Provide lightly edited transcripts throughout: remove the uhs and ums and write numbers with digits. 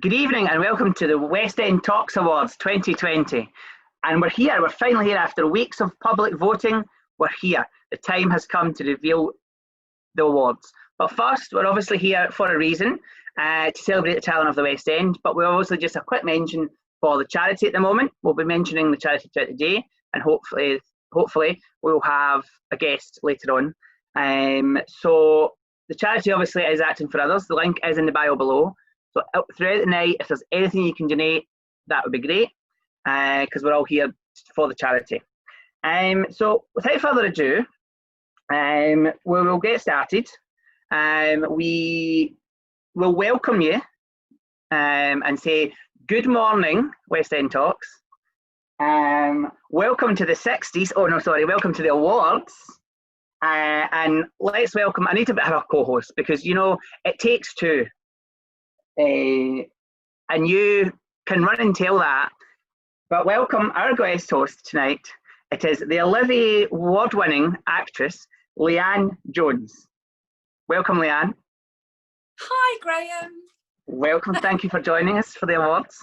Good evening and welcome to the West End Talks Awards 2020. And we're finally here after weeks of public voting. We're here. The time has come to reveal the awards. But first, we're obviously here for a reason, to celebrate the talent of the West End. But we're obviously just a quick mention for the charity at the moment. We'll be mentioning the charity throughout the day, and hopefully we'll have a guest later on. So the charity obviously is Acting for Others. The link is in the bio below. So throughout the night, if there's anything you can donate, that would be great, because we're all here for the charity. So without further ado, we'll get started. We will welcome you and say good morning, West End Talks. Welcome to the 60s. Oh no, sorry, welcome to the awards. And let's welcome, I need to have a co-host because, you know, it takes two. And you can run and tell that. But welcome our guest host tonight. It is the Olivier award-winning actress, Leanne Jones. Welcome, Leanne. Hi, Graeme. Welcome. Thank you for joining us for the awards.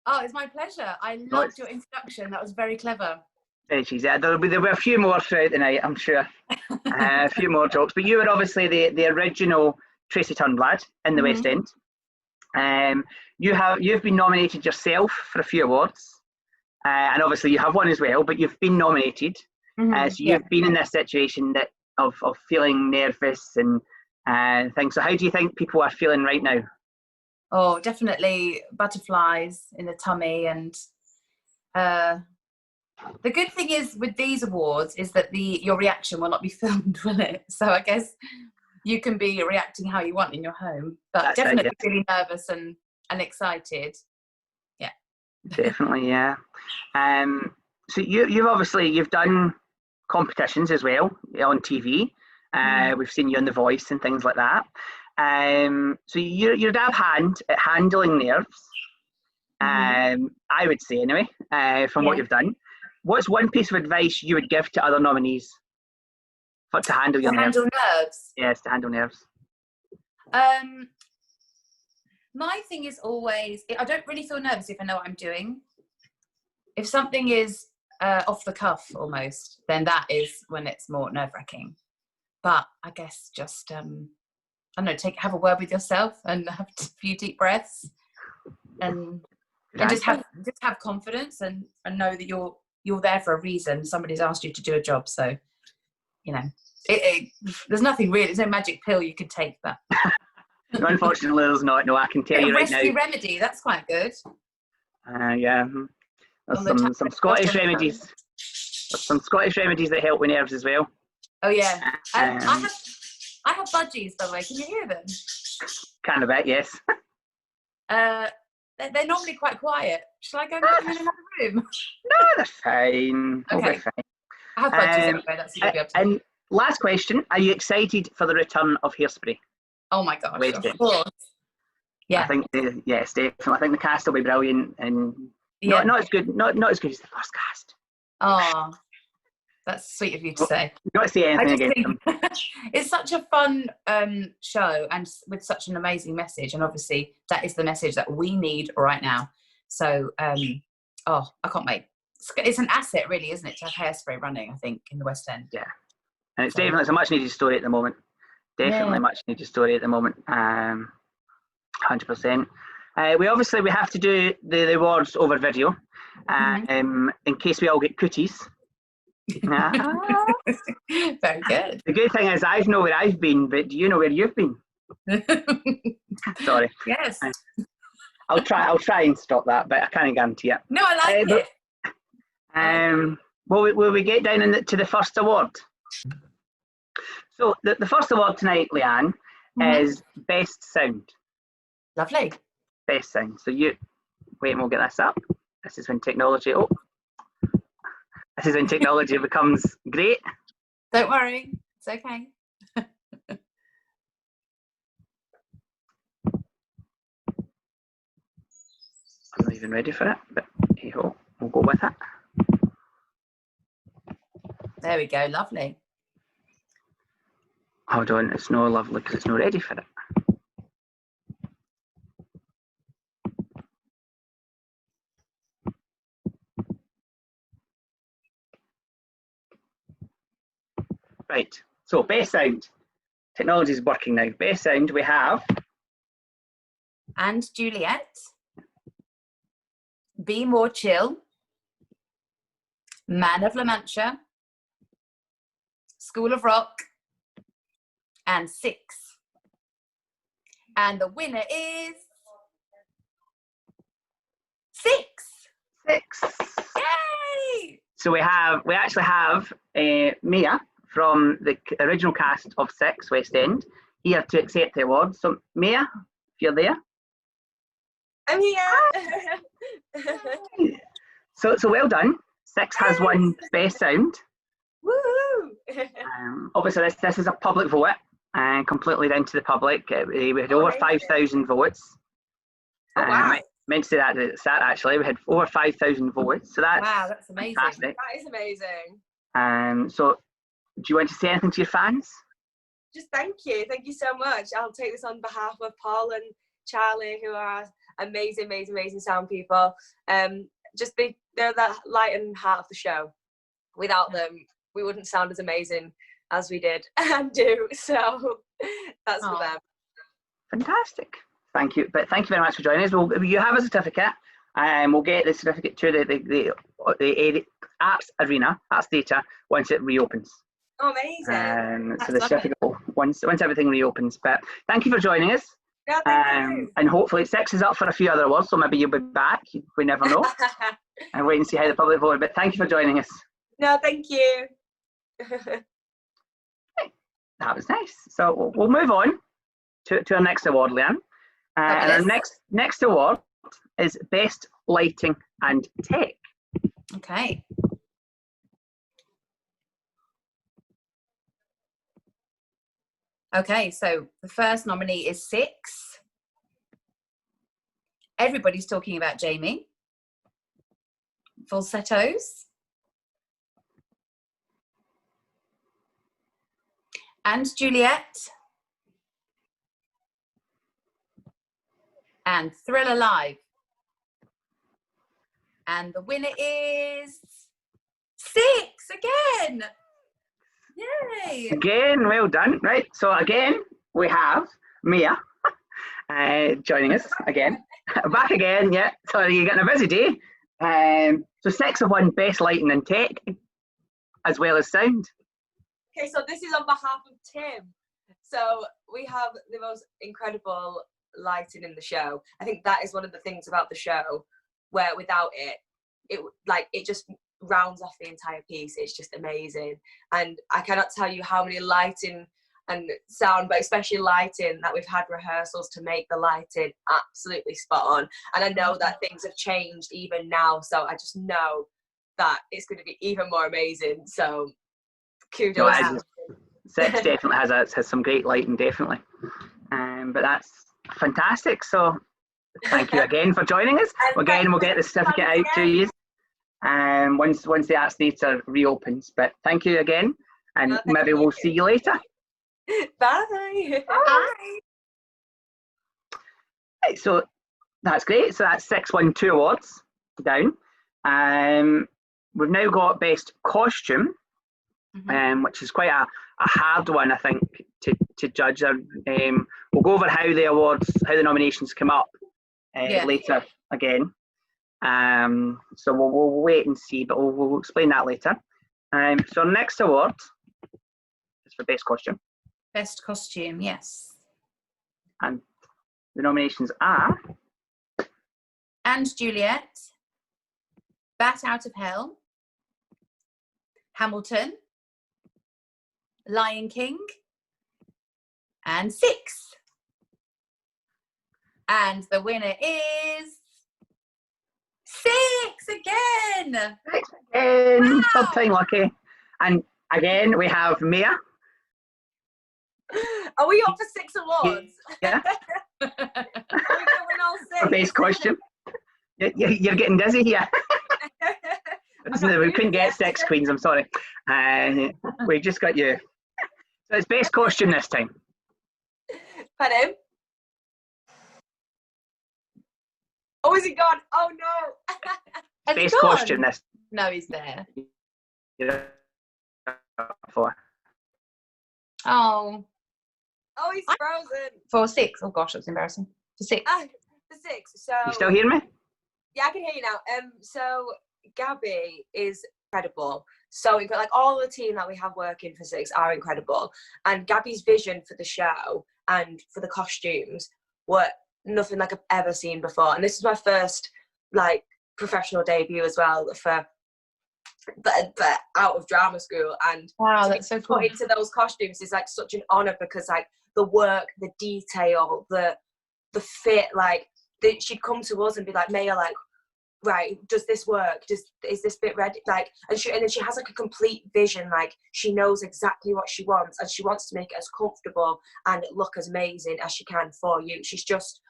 Oh, it's my pleasure. I loved your introduction. That was very clever. There'll be a few more throughout the night, I'm sure. A few more jokes. But you were obviously the original Tracy Turnblad in the West End. You've been nominated yourself for a few awards, and obviously you have one as well. But you've been nominated, so you've been in this situation of feeling nervous and things. So how do you think people are feeling right now? Oh, definitely butterflies in the tummy, and the good thing is with these awards is that your reaction will not be filmed, will it? So I guess you can be reacting how you want in your home, but that's definitely right, yeah. Really nervous and excited. Yeah, definitely, yeah. So you've done competitions as well on TV. We've seen you on The Voice and things like that. So you're a hand at handling nerves. I would say anyway, from what you've done. What's one piece of advice you would give to other nominees to handle your nerves? Yes, to handle nerves. My thing is always, I don't really feel nervous if I know what I'm doing. If something is off the cuff almost, then that is when it's more nerve-wracking. But I guess just, I don't know, have a word with yourself and have a few deep breaths and just have confidence and know that you're there for a reason. Somebody's asked you to do a job, so, you know. There's nothing really, there's no magic pill you could take that. Unfortunately, there's not. No, I can tell you right now. Rescue remedy, that's quite good. Yeah, there's some Scottish remedies. There's some Scottish remedies that help with nerves as well. Oh yeah, I have budgies, by the way. Can you hear them? Kind of bit, yes. They're normally quite quiet. Shall I go and put them in another room? No, they're fine. Okay. We'll be fine. I have budgies anyway. That's what you'll be able to. And last question: are you excited for the return of Hairspray? Oh my gosh! Of course. Yeah. I think yes, definitely. I think the cast will be brilliant, and not as good as the first cast. Oh, that's sweet of you to say. You don't say anything against them. It's such a fun show, and with such an amazing message, and obviously that is the message that we need right now. So, I can't wait. It's an asset, really, isn't it, to have Hairspray running? I think in the West End. Yeah, and it's definitely a much needed story at the moment. Definitely much needed story at the moment. 100%. We have to do the awards over video, in case we all get cooties. Very good. The good thing is I know where I've been, but do you know where you've been? Sorry. Yes. I'll try and stop that, but I can't guarantee it. No, I like it. Will we get down to the first award? So the first award tonight, Leanne, is Best Sound. Lovely. Best Sound. So wait, and we'll get this up. This is when technology becomes great. Don't worry, it's okay. I'm not even ready for it, but hey ho, we'll go with it. There we go, lovely. Hold on, it's not lovely because it's not ready for it. Right. So best sound. Technology is working now. Best sound we have. And Juliet. Be More Chill. Man of La Mancha. School of Rock. And 6. And the winner is 6. 6. Yay! So we actually have Mia from the original cast of 6 West End here to accept the award. So Mia, if you're there. I'm here. So well done. 6 has won best sound. Woohoo! Obviously this is a public vote and completely down to the public. We had over 5,000 votes. Oh, wow. Meant to say that at the start, actually. We had over 5,000 votes. So That's amazing. Fantastic. That is amazing. So do you want to say anything to your fans? Just thank you. Thank you so much. I'll take this on behalf of Paul and Charlie, who are amazing, amazing, amazing sound people. They're the light and heart of the show. Without them, we wouldn't sound as amazing as we did and do. So that's for them. Fantastic. Thank you. But thank you very much for joining us. You have a certificate, and we'll get the certificate to the Arts Arena, Arts Theatre, once it reopens. Oh, amazing. So the certificate once everything reopens. But thank you for joining us. Yeah, thank you. And hopefully 6 is up for a few other awards, so maybe you'll be back. We never know. And wait and see how the public vote. But thank you for joining us. No, thank you. That was nice. So we'll move on to our next award, Leanne. And our next award is Best Lighting and Tech. Okay. Okay, so the first nominee is 6. Everybody's talking about Jamie. Falsettos. And Juliet. And Thriller Live. And the winner is 6 again. Yay! Again, well done. Right, so again, we have Mia joining us again. Back again, yeah. Sorry, you're getting a busy day. So 6 have won Best Lighting and Tech, as well as Sound. Okay, so this is on behalf of Tim. So we have the most incredible lighting in the show. I think that is one of the things about the show where without it just rounds off the entire piece. It's just amazing. And I cannot tell you how many lighting and sound, but especially lighting, that we've had rehearsals to make the lighting absolutely spot on. And I know that things have changed even now, so I just know that it's going to be even more amazing. So kudos. No, 6 definitely has some great lighting, definitely. But that's fantastic. So thank you again for joining us. Again, we'll get the certificate out to you once the Arts Theatre reopens. But thank you again, and maybe we'll see you later. Bye. Bye. Right, so that's great. So that's 6 won 2 awards down. We've now got Best Costume, which is quite a hard one, I think, to judge. We'll go over how the nominations come up later again. So we'll wait and see, but we'll explain that later. So our next award is for Best Costume. Best Costume, yes. And the nominations are... And Juliet, Bat Out of Hell, Hamilton, Lion King, and 6. And the winner is 6 again. 6 again, wow. Third time lucky. And again, we have Mia. Are we up for 6 awards? Yeah. Are we going to win all 6? For Best Costume. You're getting dizzy here. We couldn't get 6 queens, I'm sorry. We just got you. So it's Best Costume this time. Pardon? Oh, is he gone? Oh no. Has Best he gone? Costume this. No, he's there. For. Oh. Oh, he's frozen. For 6. Oh gosh, that's embarrassing. For 6. For 6. So You still hear me? yeah, I can hear you now. So Gabby is incredible. So like all the team that we have working for 6 are incredible. And Gabby's vision for the show and for the costumes were nothing like I've ever seen before. And this is my first like professional debut as well for but out of drama school. And wow, to that's so be cool. put into those costumes is like such an honor, because like the work, the detail, the fit, like she'd come to us and be like, Maya, like, right, does this work? Is this bit ready? Like, and then she has like a complete vision. Like, she knows exactly what she wants, and she wants to make it as comfortable and look as amazing as she can for you. She's just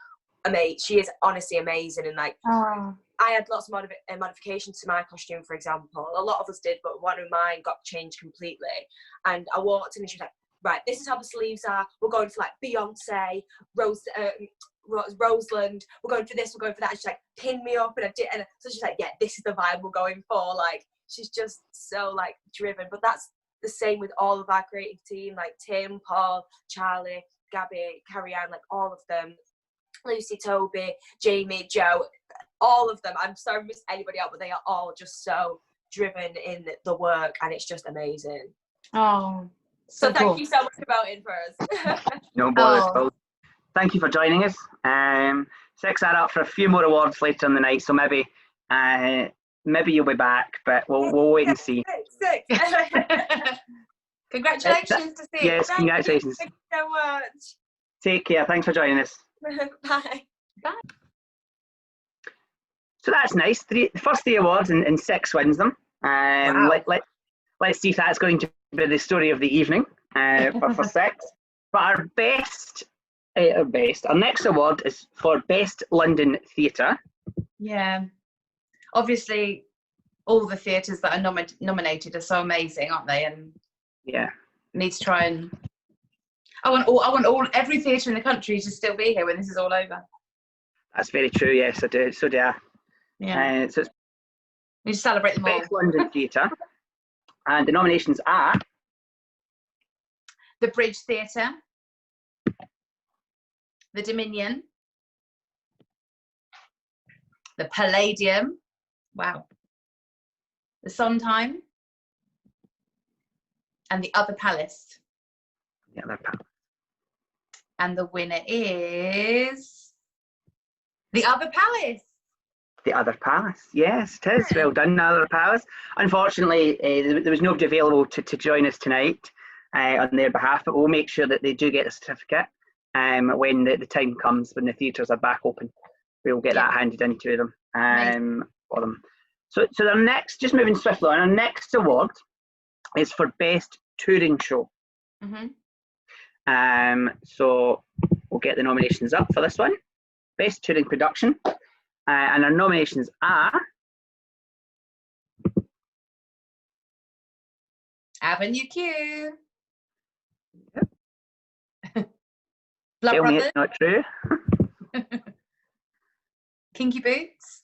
amazing. She is honestly amazing. And like, I had lots of modifications to my costume, for example. A lot of us did, but one of mine got changed completely. And I walked in and she was like, right, this is how the sleeves are. We're going for like Beyonce, Roseland. We're going for this, we're going for that. And she's like, pin me up. And I did. And so she's like, yeah, this is the vibe we're going for. Like, she's just so like driven. But that's the same with all of our creative team, like Tim, Paul, Charlie, Gabby, Carrie-Anne, like all of them. Lucy, Toby, Jamie, Joe, all of them. I'm sorry I missed anybody out, but they are all just so driven in the work, and it's just amazing. Oh, so thank you so much for voting for us. No bother at all. Thank you for joining us. 6 are up for a few more awards later in the night, so maybe you'll be back, but we'll wait and see. 6. Congratulations to 6. Yes, congratulations. Thank you so much. Take care. Thanks for joining us. Bye. Bye. So that's nice. The first 3 awards and 6 wins them. Wow. Let's see if that's going to be the story of the evening for 6. But our next award is for Best London Theatre. Yeah. Obviously, all the theatres that are nominated are so amazing, aren't they? And yeah, need to try and. I want every theatre in the country to still be here when this is all over. That's very true. Yes, I do. So do I. Yeah. So it's we need to celebrate them all. Best London Theatre, and the nominations are the Bridge Theatre, the Dominion, the Palladium, wow, the Sondheim, and the Other Palace. The Other Palace. And the winner is the Other Palace. The Other Palace, yes, it is. Well done, The Other Palace. Unfortunately, there was nobody available to join us tonight on their behalf, but we'll make sure that they do get a certificate when the time comes, when the theatres are back open. We'll get that handed into them for them. So our next, just moving swiftly on, our next award is for Best Touring Show. So we'll get the nominations up for this one. Best Touring Production. And our nominations are Avenue Q. Yep. Blood Tell me Brothers. it's not true. Kinky Boots.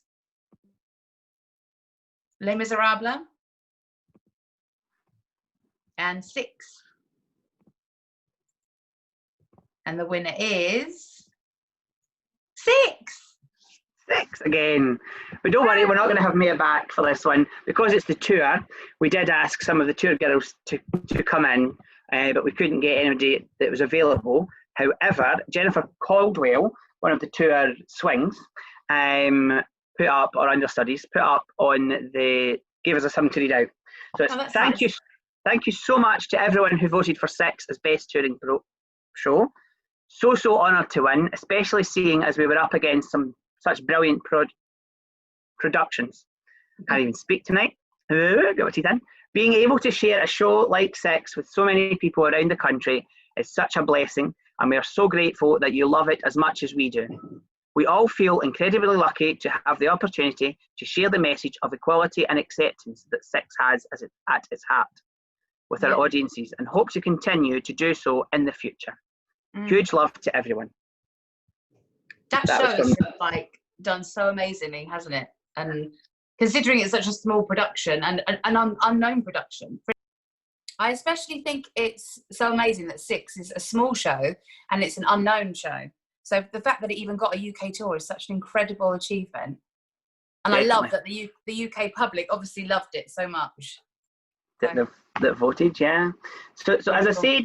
Les Miserables. And 6. And the winner is 6. 6 again. But don't worry, we're not going to have Mia back for this one. Because it's the tour, we did ask some of the tour girls to come in, but we couldn't get anybody that was available. However, Jennifer Caldwell, one of the tour swings, put up, or understudies, put up on gave us something to read out. So thank you so much to everyone who voted for 6 as Best Touring Show. So honoured to win, especially seeing as we were up against some such brilliant productions. Can't even speak tonight. Get my teeth in. Being able to share a show like 6 with so many people around the country is such a blessing, and we are so grateful that you love it as much as we do. We all feel incredibly lucky to have the opportunity to share the message of equality and acceptance that 6 has at its heart with our audiences, and hope to continue to do so in the future. Huge love to everyone. That show has done so amazingly, hasn't it? And considering it's such a small production and an unknown production, I especially think it's so amazing that Six is a small show and it's an unknown show. So the fact that it even got a UK tour is such an incredible achievement. And Definitely. I love that the UK public obviously loved it so much. That voted, yeah. So as I said,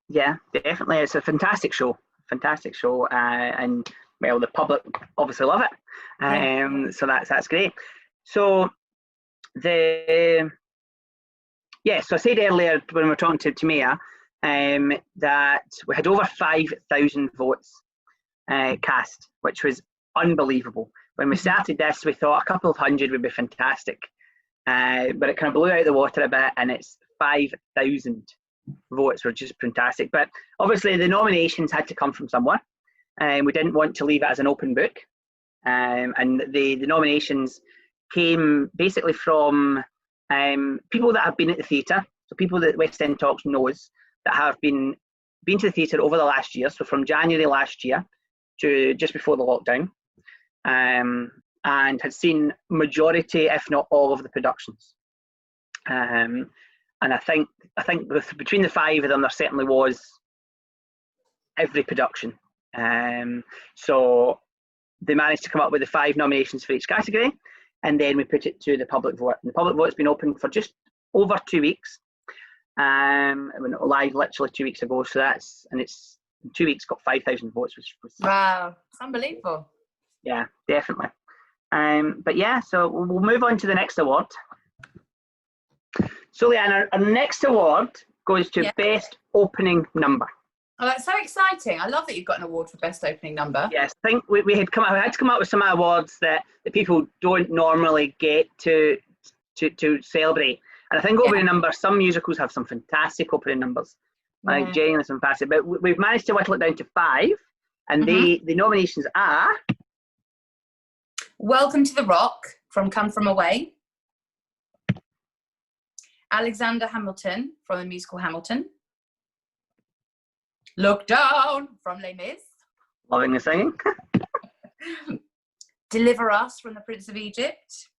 yeah, definitely, it's a fantastic show, and well, the public obviously love it. So that's great. So so I said earlier when we were talking to Mia, that we had over 5,000 votes cast, which was unbelievable. When we started this, we thought a couple of hundred would be fantastic, but it kind of blew out the water a bit, and it's 5,000 votes were just fantastic. But obviously the nominations had to come from someone, and we didn't want to leave it as an open book. And the nominations came basically from people that have been at the theatre, so people that West End Talks knows that have been to the theatre over the last year, so from January last year to just before the lockdown, and had seen majority, if not all, of the productions. And I think between the five of them, there certainly was every production. So they managed to come up with the 5 nominations for each category, and then we put it to the public vote. And the public vote's been open for just over 2 weeks. It went live literally 2 weeks ago. So it's in 2 weeks got 5,000 votes, which was wow, it's unbelievable. Yeah, definitely. But yeah, so we'll move on to the next award. So Leanne, our next award goes to Best Opening Number. Oh, that's so exciting. I love that you've got an award for Best Opening Number. Yes, I think we had to come up with some awards that the people don't normally get to celebrate. And I think opening numbers, some musicals have some fantastic opening numbers. Like genuinely fantastic. But we've managed to whittle it down to 5. And the nominations are Welcome to the Rock from Come From Away. Alexander Hamilton from the musical Hamilton. Look Down from Les Mis. Loving the singing. Deliver Us from The Prince of Egypt.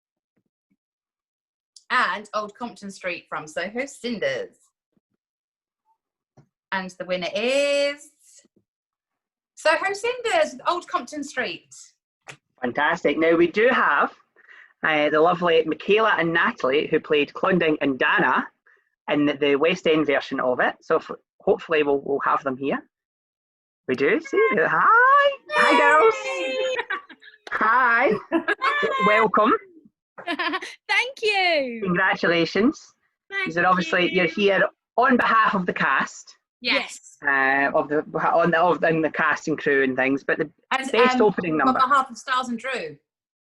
And Old Compton Street from Soho Cinders. And the winner is Soho Cinders, Old Compton Street. Fantastic. Now we do have the lovely Michaela and Natalie, who played Klondike and Dana in the West End version of it. So hopefully we'll have them here. We do. See? Hi girls. Hi. Welcome. Thank you. Congratulations. Thank Obviously you're here on behalf of the cast. Yes. Of the cast and crew and things, but the best opening number. On behalf of Styles and Drew.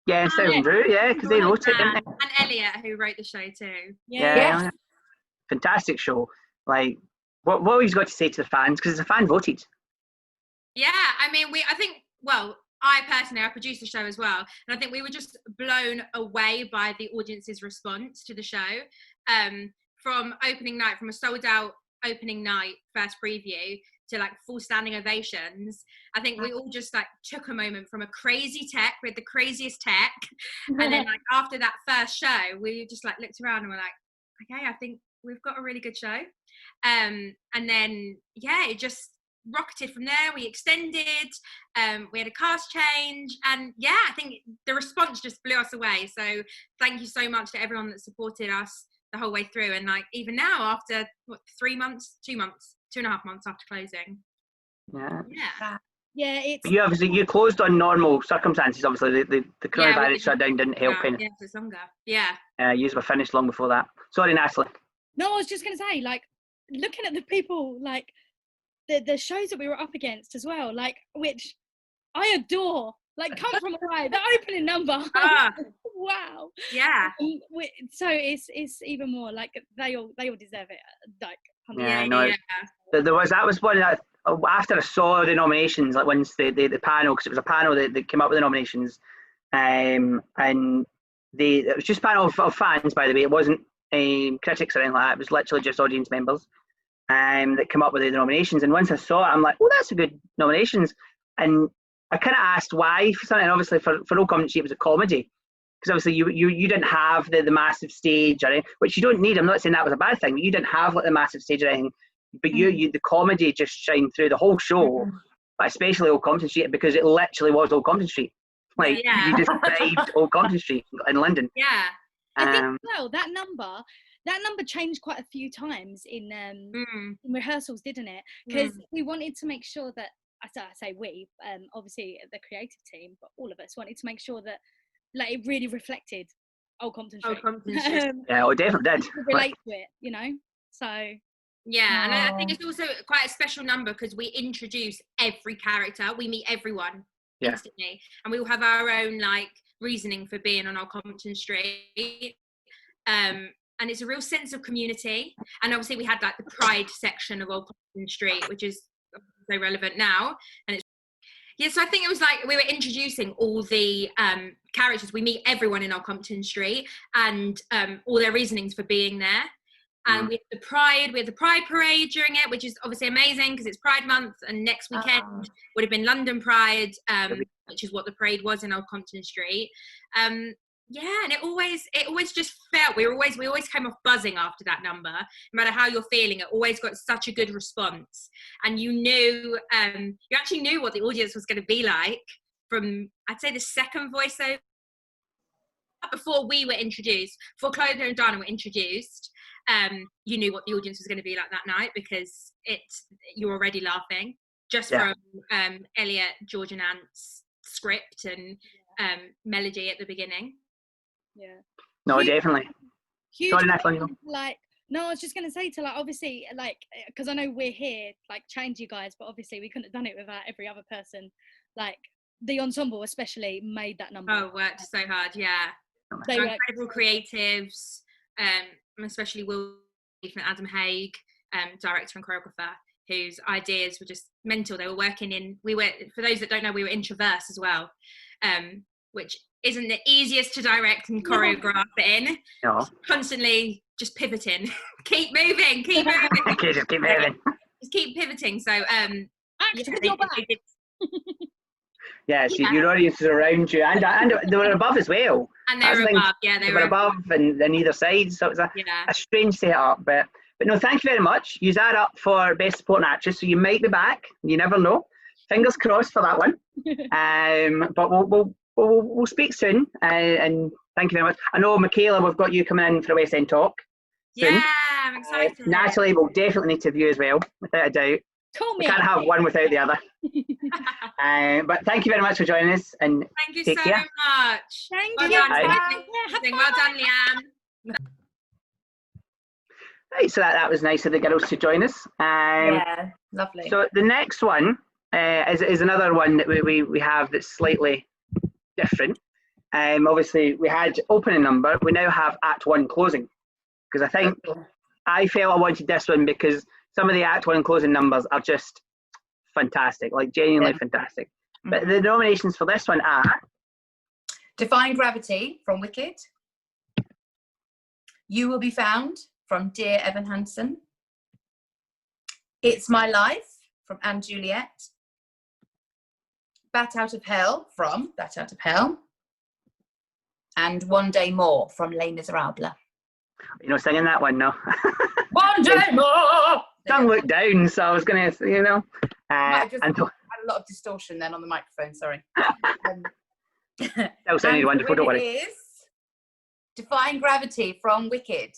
Yeah, Styles and Drew, yeah, because they wrote it, didn't they? And Elliot, who wrote the show too. Yeah. Fantastic show. Like, what have you got to say to the fans? Because the fan voted. Yeah, I mean, I personally, I produced the show as well, and I think we were just blown away by the audience's response to the show. From opening night, from a sold out opening night first preview to like full standing ovations. I think we all just like took a moment from a crazy tech with the craziest tech, and then like after that first show, we just like looked around and were like, okay, I think we've got a really good show. And then it just rocketed from there. We extended, we had a cast change, and I think the response just blew us away. So thank you so much to everyone that supported us the whole way through, and like even now after 3 months, 2 months, 2.5 months after closing. You closed on normal circumstances. Obviously the coronavirus shutdown didn't help any. It's longer. You were finished long before that. Sorry, Natalie. No, I was just going to say, like, looking at the people, like the shows that we were up against as well, like, which I adore, like Come From Away, the opening number. Wow. Yeah. So it's even more like they all deserve it. Like, that was one that after I saw the nominations, like once the panel, because it was a panel that came up with the nominations, and it was just a panel of fans, by the way. It wasn't critics or anything like that. It was literally just audience members that came up with the nominations. And once I saw it, I'm like, oh, that's a good nominations. And I kind of asked why for something. Obviously, for No Comment Sheet, it was a comedy. because obviously you didn't have the massive stage or anything, which you don't need. I'm not saying that was a bad thing, but you didn't have like the massive stage or anything. But you the comedy just shined through the whole show, but especially Old Compton Street, because it literally was Old Compton Street. Like you just vibed Old Compton Street in London. Yeah. I think well that number changed quite a few times in rehearsals, didn't it? Because we wanted to make sure that I say we, obviously the creative team, but all of us wanted to make sure that like it really reflected Old Compton Street. Yeah, it definitely did. Relate to it, you know. So yeah, and I think it's also quite a special number because we introduce every character, we meet everyone instantly, and we all have our own like reasoning for being on Old Compton Street. And it's a real sense of community. And obviously we had like the Pride section of Old Compton Street, which is so relevant now. And it's so I think it was like we were introducing all the characters. We meet everyone in Old Compton Street and all their reasonings for being there. And we had the Pride parade during it, which is obviously amazing because it's Pride Month, and next weekend would have been London Pride, which is what the parade was in Old Compton Street. Yeah, and it always just felt we always came off buzzing after that number. No matter how you're feeling, it always got such a good response, and you knew you actually knew what the audience was going to be like from, I'd say, the second voiceover. Before we were introduced, before Chloe and Dana were introduced, you knew what the audience was going to be like that night because you're already laughing just from Elliot, George and Ant's script and melody at the beginning. Yeah. No, definitely. Huge. Sorry, like, no, I was just gonna say to like obviously like because I know we're here like change you guys, but obviously we couldn't have done it without every other person. Like the ensemble especially made that number. Oh, worked so hard, yeah. They were incredible creatives, especially Will and Adam Haig, director and choreographer, whose ideas were just mental. They were working in, for those that don't know, we were in Traverse as well, which isn't the easiest to direct and choreograph in. No. Constantly just pivoting. Keep moving. Okay, just keep moving. Just keep pivoting. So, your audience is around you, and they were above as well. And they were above, they were above and on either side, so it was a strange setup. But no, thank you very much. You add up for Best Supporting Actress, so you might be back. You never know. Fingers crossed for that one. But we'll speak soon, and thank you very much. I know, Michaela, we've got you coming in for a West End talk soon. Yeah, I'm excited. Natalie will definitely need to view as well, without a doubt. Call me. We can't have one without the other. But thank you very much for joining us, and thank you take so care. much. Thank well you. Done. Well done, Leanne. Right, so that was nice of the girls to join us. Yeah, lovely. So the next one is another one that we have that's slightly different. Obviously, we had opening number. We now have Act 1 closing, because I think I felt I wanted this one because some of the Act 1 closing numbers are just fantastic, like genuinely fantastic. But the nominations for this one are Defying Gravity from Wicked, You Will Be Found from Dear Evan Hansen, It's My Life from Anne Juliet, Bat Out of Hell from Bat Out of Hell, and One Day More from Les Miserables. You're not singing that one, no. One Day More! Don't look down, so I was going to, I just had a lot of distortion then on the microphone, sorry. That sounded wonderful, don't worry. It is Defying Gravity from Wicked.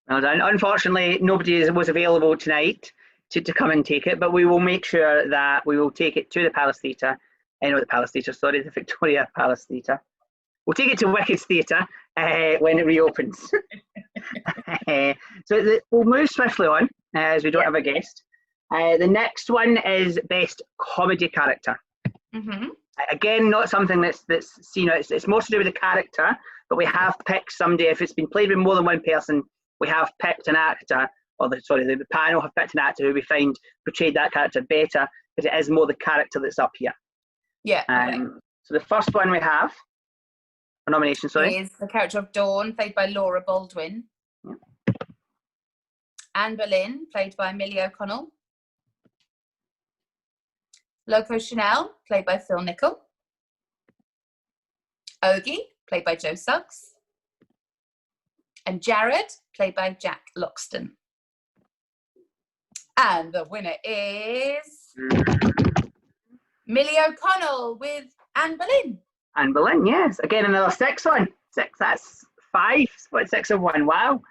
Well done. Unfortunately, nobody was available tonight to come and take it, but we will make sure that we will take it to the Palace Theatre. The Victoria Palace Theatre. We'll take it to Wicked's Theatre when it reopens. We'll move swiftly on, as we don't have a guest. The next one is Best Comedy Character. Again, not something that's it's more to do with the character, but we have picked somebody. If it's been played with more than one person, we have picked an actor, the panel have picked an actor who we find portrayed that character better, because it is more the character that's up here. Yeah. Okay. So the first one we have, a nomination, is the character of Dawn, played by Laura Baldwin. Yeah. Anne Boleyn, played by Millie O'Connell. Loco Chanel, played by Phil Nichol. Ogie, played by Joe Suggs. And Jared, played by Jack Loxton. And the winner is Millie O'Connell with Anne Boleyn. Anne Boleyn, yes. Again, another 6 one. 6, that's 5. What, 6 of 1? Wow.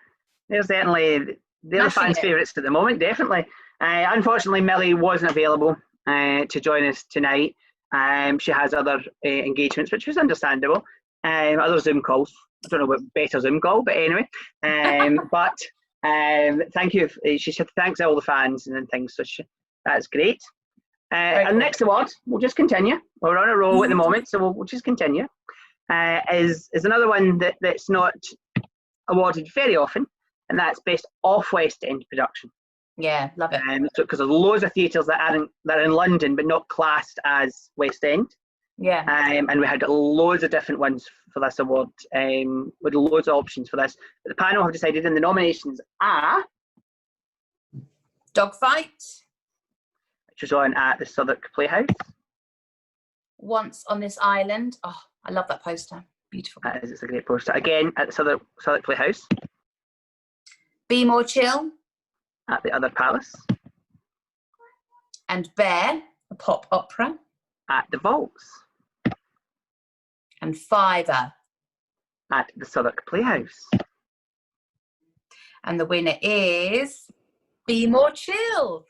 They're certainly, they're the fans' favourites at the moment, definitely. Unfortunately, Millie wasn't available to join us tonight. She has other engagements, which was understandable. Other Zoom calls. I don't know what better Zoom call, but anyway. But thank you. She said thanks to all the fans and things, so that's great. Our next award, we'll just continue. We're on a roll at the moment, so we'll just continue. Is another one that's not awarded very often, and that's Best Off-West End Production. Yeah, love it. Because there's loads of theatres that are in London but not classed as West End. Yeah. And we had loads of different ones for this award, with loads of options for this. But the panel have decided, and the nominations are Dogfight, which was on at the Southwark Playhouse. Once on This Island. Oh, I love that poster. Beautiful. It's a great poster. Again, at the Southwark Playhouse. Be More Chill. At the Other Palace. And Bear, a pop opera. At the Vaults. And Fiver. At the Southwark Playhouse. And the winner is Be More Chill.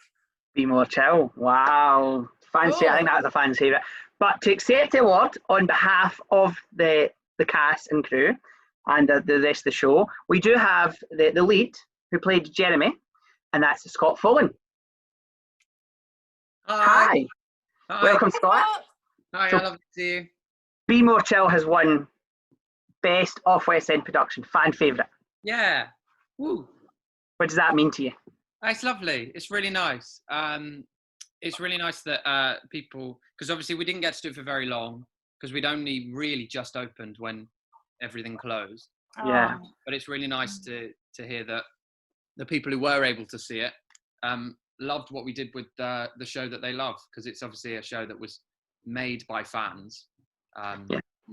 Be More Chill. Wow. Fancy. I think that was a fan's favourite. But to accept the award on behalf of the cast and crew and the rest of the show, we do have the lead who played Jeremy, and that's Scott Fullen. Hi. Hi. Welcome, Scott. Hi, So, I love to see you. Be More Chill has won Best Off-West End Production, fan favourite. Yeah. Woo. What does that mean to you? It's lovely. It's really nice. It's really nice that people, because obviously we didn't get to do it for very long, because we'd only really just opened when everything closed. Yeah. But it's really nice to hear that the people who were able to see it loved what we did with the show that they love, because it's obviously a show that was made by fans,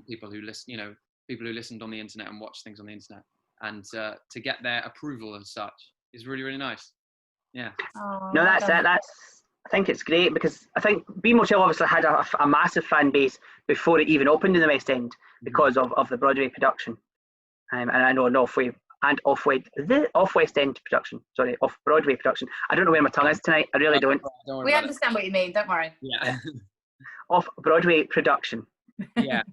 people who listen, people who listened on the internet and watched things on the internet, and to get their approval as such is really, really nice. Yeah. No, that's it. I think it's great, because I think Be More Chill obviously had a massive fan base before it even opened in the West End because of the Broadway production, and I know an off-West End production. Sorry, off-Broadway production. I don't know where my tongue is tonight. I really don't. We understand what you mean. Don't worry. Yeah. Off-Broadway production. Yeah.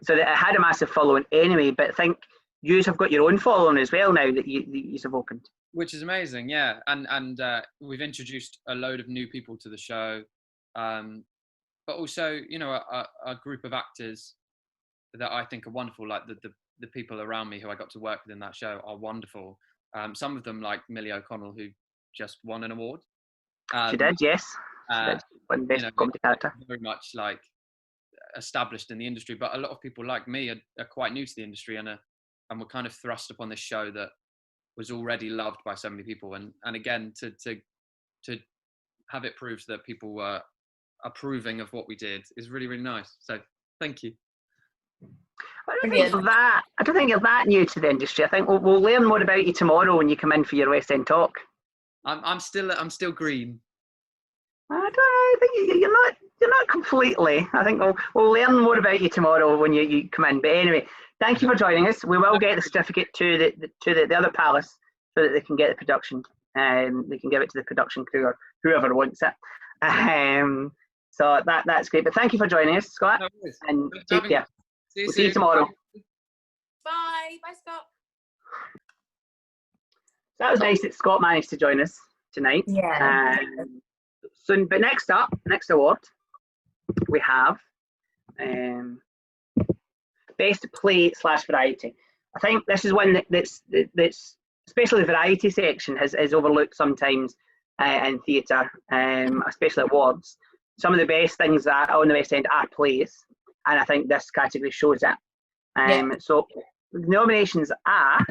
So it had a massive following anyway, but I think you have got your own following as well now that you have opened. Which is amazing, yeah. And we've introduced a load of new people to the show, but also, a group of actors that I think are wonderful. Like the people around me who I got to work with in that show are wonderful. Some of them, like Millie O'Connell, who just won an award. She did, yes. She did. Won Best Comedy Character. Very much like established in the industry, but a lot of people like me are quite new to the industry and were kind of thrust upon this show that was already loved by so many people, and again to have it proved that people were approving of what we did is really, really nice. So thank you. I don't think you're that new to the industry. I think we'll learn more about you tomorrow when you come in for your West End talk. I'm still green. I think you're not completely. I think we'll learn more about you tomorrow when you come in. But anyway, thank you for joining us. We will get the certificate to the other palace so that they can get the production. They can give it to the production crew or whoever wants it. So that's great. But thank you for joining us, Scott. No worries. And take care. We'll See you tomorrow. Bye. Bye, Scott. So that was nice that Scott managed to join us tonight. Yeah. But next award, we have Best Play / Variety. I think this is one that's especially the variety section is overlooked sometimes in theatre, especially at awards. Some of the best things that are on the West End are plays, and I think this category shows it. So the nominations are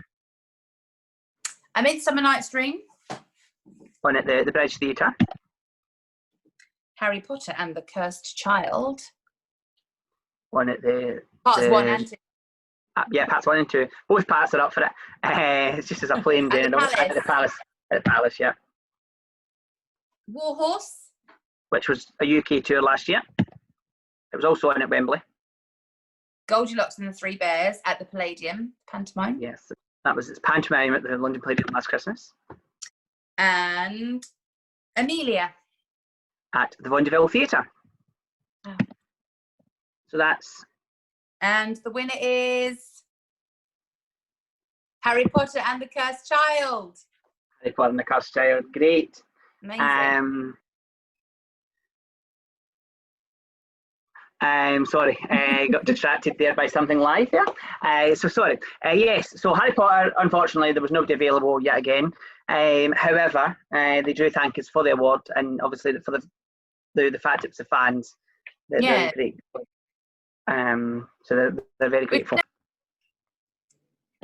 A Midsummer Night's Dream, on at the Bridge Theatre, Harry Potter and the Cursed Child, on at the Parts 1 and 2. Yeah, parts 1 and 2. Both parts are up for it. It's just as a plain At the general at the Palace. Palace. At the Palace, yeah. Warhorse. Which was a UK tour last year. It was also on at Wembley. Goldilocks and the Three Bears at the Palladium pantomime. Yes, that was its pantomime at the London Palladium last Christmas. And Amelia. At the Vaudeville Theatre. Oh. So that's... And the winner is Harry Potter and the Cursed Child. Harry Potter and the Cursed Child, great. Amazing. Sorry, got distracted there by something live there. So sorry. Yes, so Harry Potter, unfortunately, there was nobody available yet again. However, they do thank us for the award, and obviously for the fact it's the fans. They're very grateful. So they're very grateful.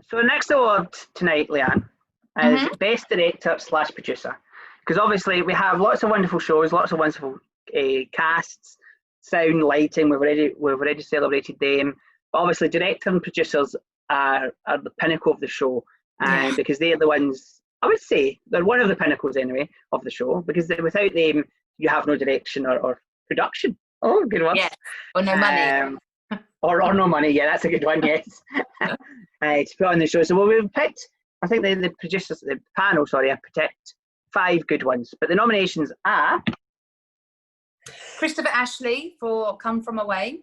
So the next award tonight, Leanne, is Best Director / Producer. Because obviously we have lots of wonderful shows, lots of wonderful casts, sound, lighting. We've already celebrated them. But obviously, director and producers are the pinnacle of the show, because they're the ones. I would say they're one of the pinnacles anyway of the show, because without them, you have no direction or production. Oh, good one. Yes, or no money. Or no money. Yeah, that's a good one. Yes, to put on the show. So we've picked. I think the producers, the panel, sorry, have picked 5 good ones. But the nominations are Christopher Ashley for Come From Away.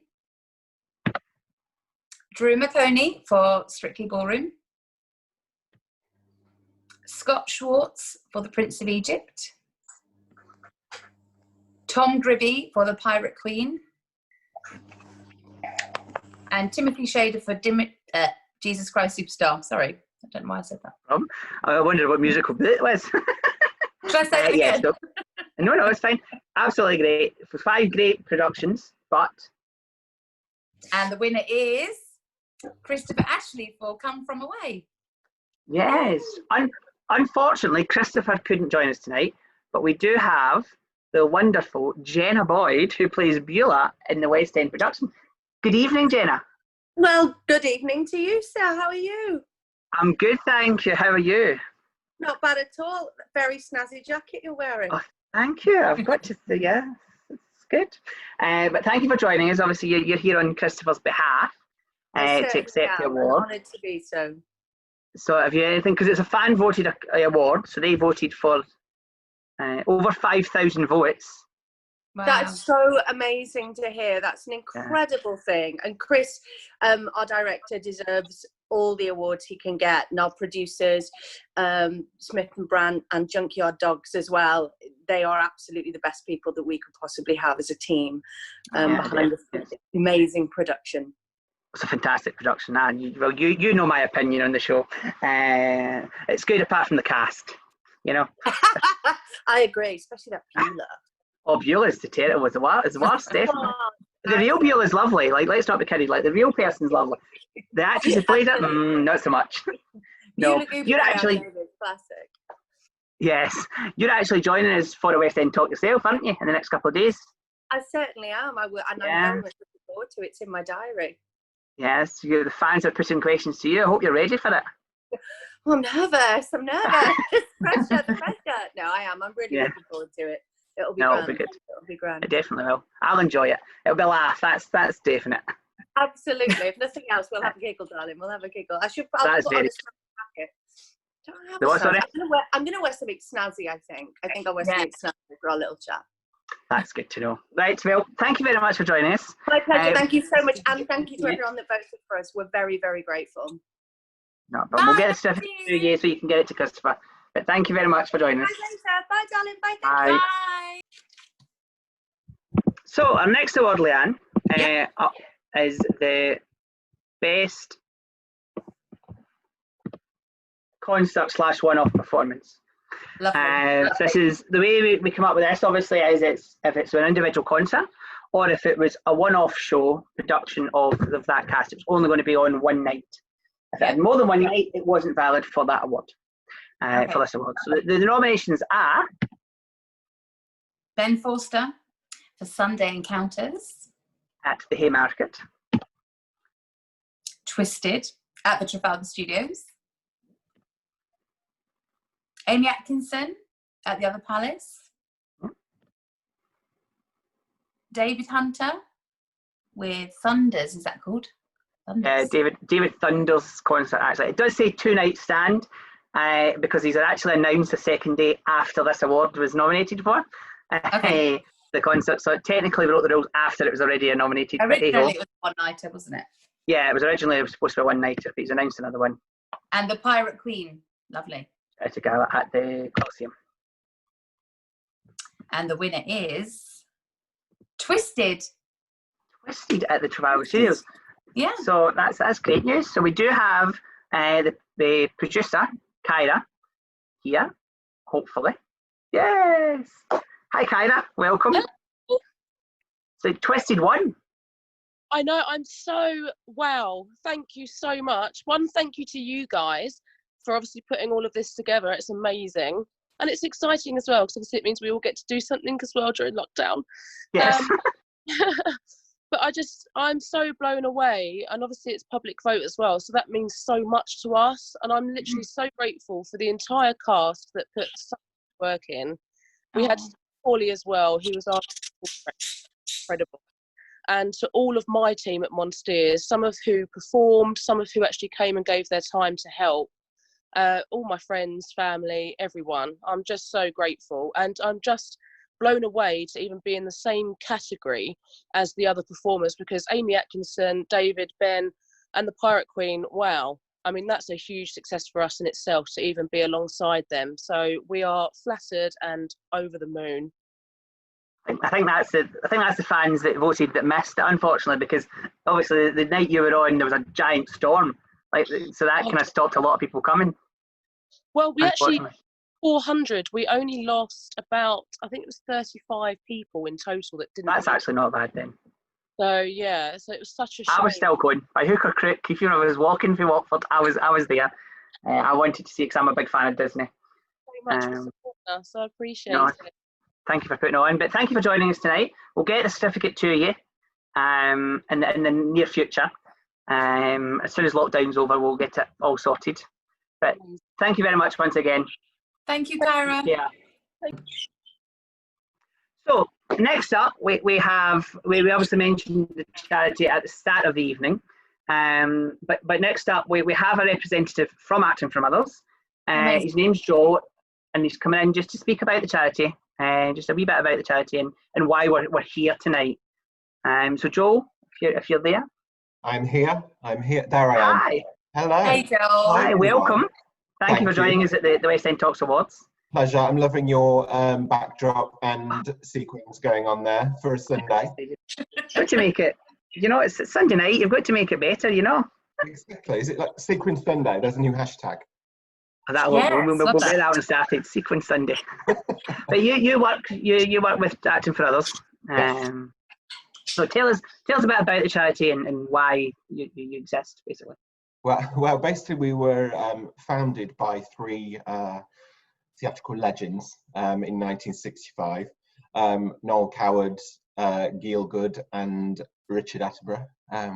Drew McConey for Strictly Ballroom. Scott Schwartz for The Prince of Egypt. Tom Grubby for The Pirate Queen. And Timothy Shader for Jesus Christ Superstar. Sorry, I don't know why I said that. I wondered what musical bit it was. Should I say it again? Yes, no, it's fine. Absolutely great. For 5 great productions, but... And the winner is Christopher Ashley for Come From Away. Yes. Unfortunately, Christopher couldn't join us tonight, but we do have the wonderful Jenna Boyd, who plays Beulah in the West End production. Good evening, Jenna. Well, good evening to you, sir. How are you? I'm good, thank you. How are you? Not bad at all. Very snazzy jacket you're wearing. Oh, thank you. I've got to say, yeah, it's good. But thank you for joining us. Obviously, you're here on Christopher's behalf to accept the award. I'm honoured to be so. So have you anything, because it's a fan voted award, so they voted for over 5,000 votes. Wow. That's so amazing to hear. That's an incredible thing. And Chris, our director, deserves all the awards he can get, and our producers, Smith and Brandt and Junkyard Dogs as well. They are absolutely the best people that we could possibly have as a team behind this amazing production. It's a fantastic production, and you know my opinion on the show. It's good apart from the cast, you know. I agree, especially that Beulah. Oh, Beulah's the terrible. It's the worst, definitely. The real Beulah's lovely. Like, let's not be kidding. Like, the real person's lovely. The actress who plays it, not so much. No, you're actually classic. Yes, you're actually joining us for a West End talk yourself, aren't you? In the next couple of days. I certainly am. I will, and I'm very much looking forward to it. It's in my diary. Yes, the fans are putting questions to you. I hope you're ready for it. Oh, I'm nervous. Pressure. No, I am. I'm really looking forward to it. It'll be grand. It'll be good. It'll be grand. It definitely will. I'll enjoy it. It'll be a laugh. That's definite. Absolutely. If nothing else, we'll have a giggle, darling. We'll have a giggle. I'll put on a snazzy jacket. I'm going to wear something snazzy, I think. I'll wear something snazzy for our little chat. That's good to know. Right, well, thank you very much for joining us. My pleasure. Thank you so much. And thank you to everyone that voted for us. We're very, very grateful. No, but we'll get the stuff to you so you can get it to Christopher. But thank you very much for joining us. Bye, darling. Bye. Bye. So our next award, Leanne, is the best concert / one-off performance. This is the way we come up with this. Obviously, is if it's an individual concert, or if it was a one-off show production of that cast. It's only going to be on one night. If it had more than one night, it wasn't valid for that award. For this award. So the nominations are Ben Forster for Sunday Encounters at the Haymarket, Twisted at the Trafalgar Studios. Amy Atkinson at the Other Palace. David Hunter with Thunders, is that called? Yeah, David Thunder's concert, actually. It does say 2-night stand, because he's actually announced the second day after this award was nominated for the concert. So technically we wrote the rules after it was already nominated. Originally it was one-nighter, wasn't it? Yeah, it was originally supposed to be one-nighter, but he's announced another one. And the Pirate Queen, lovely. At a gala at the Coliseum. And the winner is Twisted. Twisted at the Trafalgar Studios. Yeah. So that's great news. So we do have the producer, Kyra, here, hopefully. Yes. Hi, Kyra. Welcome. Hello. So Twisted won. I know, I'm so, wow, thank you so much. One, thank you to you guys for obviously putting all of this together. It's amazing. And it's exciting as well, because obviously it means we all get to do something as well during lockdown. Yes. But I'm so blown away. And obviously it's public vote as well. So that means so much to us. And I'm literally so grateful for the entire cast that put so much work in. We had Paulie as well. He was incredible. And to all of my team at Monsteers, some of who performed, some of who actually came and gave their time to help. All my friends, family, everyone. I'm just so grateful. And I'm just blown away to even be in the same category as the other performers, because Amy Atkinson, David, Ben, and the Pirate Queen, wow. I mean, that's a huge success for us in itself to even be alongside them. So we are flattered and over the moon. I think that's the fans that voted that missed it, unfortunately, because obviously the night you were on there was a giant storm, so that kind of stopped a lot of people coming. Well, we actually 400. We only lost about, I think it was 35 people in total that didn't. That's actually not bad then. So yeah, so it was such a shame. I was still going by hook or crook. If I was walking through Watford, I was there. I wanted to see, because I'm a big fan of Disney. Very much for supporting us, so I appreciate it. Thank you for putting it on, but thank you for joining us tonight. We'll get the certificate to you in the near future. As soon as lockdown's over, we'll get it all sorted. But thank you very much once again. Thank you, Kyra. Yeah. So next up, we obviously mentioned the charity at the start of the evening, but next up we have a representative from Acting from Others. His name's Joe, and he's coming in just to speak about the charity. Just a wee bit about the charity and why we're here tonight. So Joe, if you're there. I'm here. There I am. Hi. Hello. Hey Joe. Hi, welcome. Thank you for joining us at the West End Talks Awards. Pleasure. I'm loving your backdrop and sequins going on there for a Sunday. Got to make it, it's Sunday night, you've got to make it better, Exactly. Is it like Sequin Sunday? There's a new hashtag. We'll get that one started. Sequin Sunday. But you work with Acting for Others. So tell us a bit about the charity and why you exist, basically. Well, basically we were founded by three theatrical legends in 1965. Noel Coward, Giel Good, and Richard Attenborough,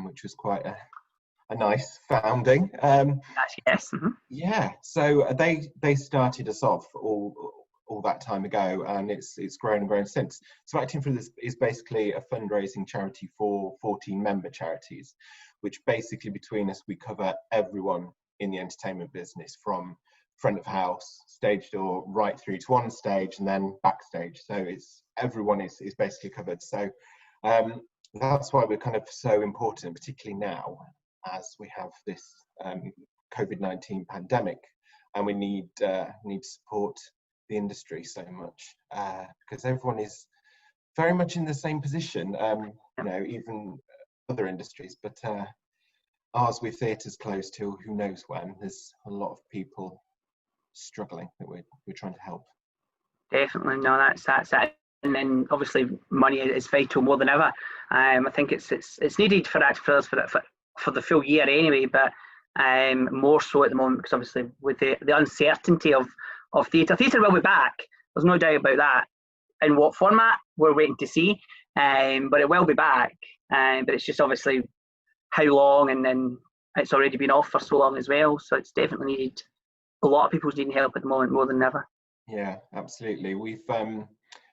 which was quite a nice founding. Yes. Mm-hmm. Yeah, so they started us off all that time ago, and it's grown and grown since. So Acting for This is basically a fundraising charity for 14 member charities, which basically between us we cover everyone in the entertainment business, from front of house, stage door, right through to on stage and then backstage. So everyone is basically covered. So that's why we're kind of so important, particularly now, as we have this COVID-19 pandemic, and we need to support the industry so much, because everyone is very much in the same position, even other industries, but ours with theatres closed till who knows when. There's a lot of people struggling that we're trying to help. Definitely, no, that's it. And then obviously money is vital more than ever. I think it's needed for Acting for Us for the full year anyway, but more so at the moment, because obviously with the uncertainty of theatre will be back. There's no doubt about that. In what format, we're waiting to see, but it will be back. But it's just obviously how long and then it's already been off for so long as well. So it's definitely needed. A lot of people's needing help at the moment more than ever. Yeah, absolutely. We've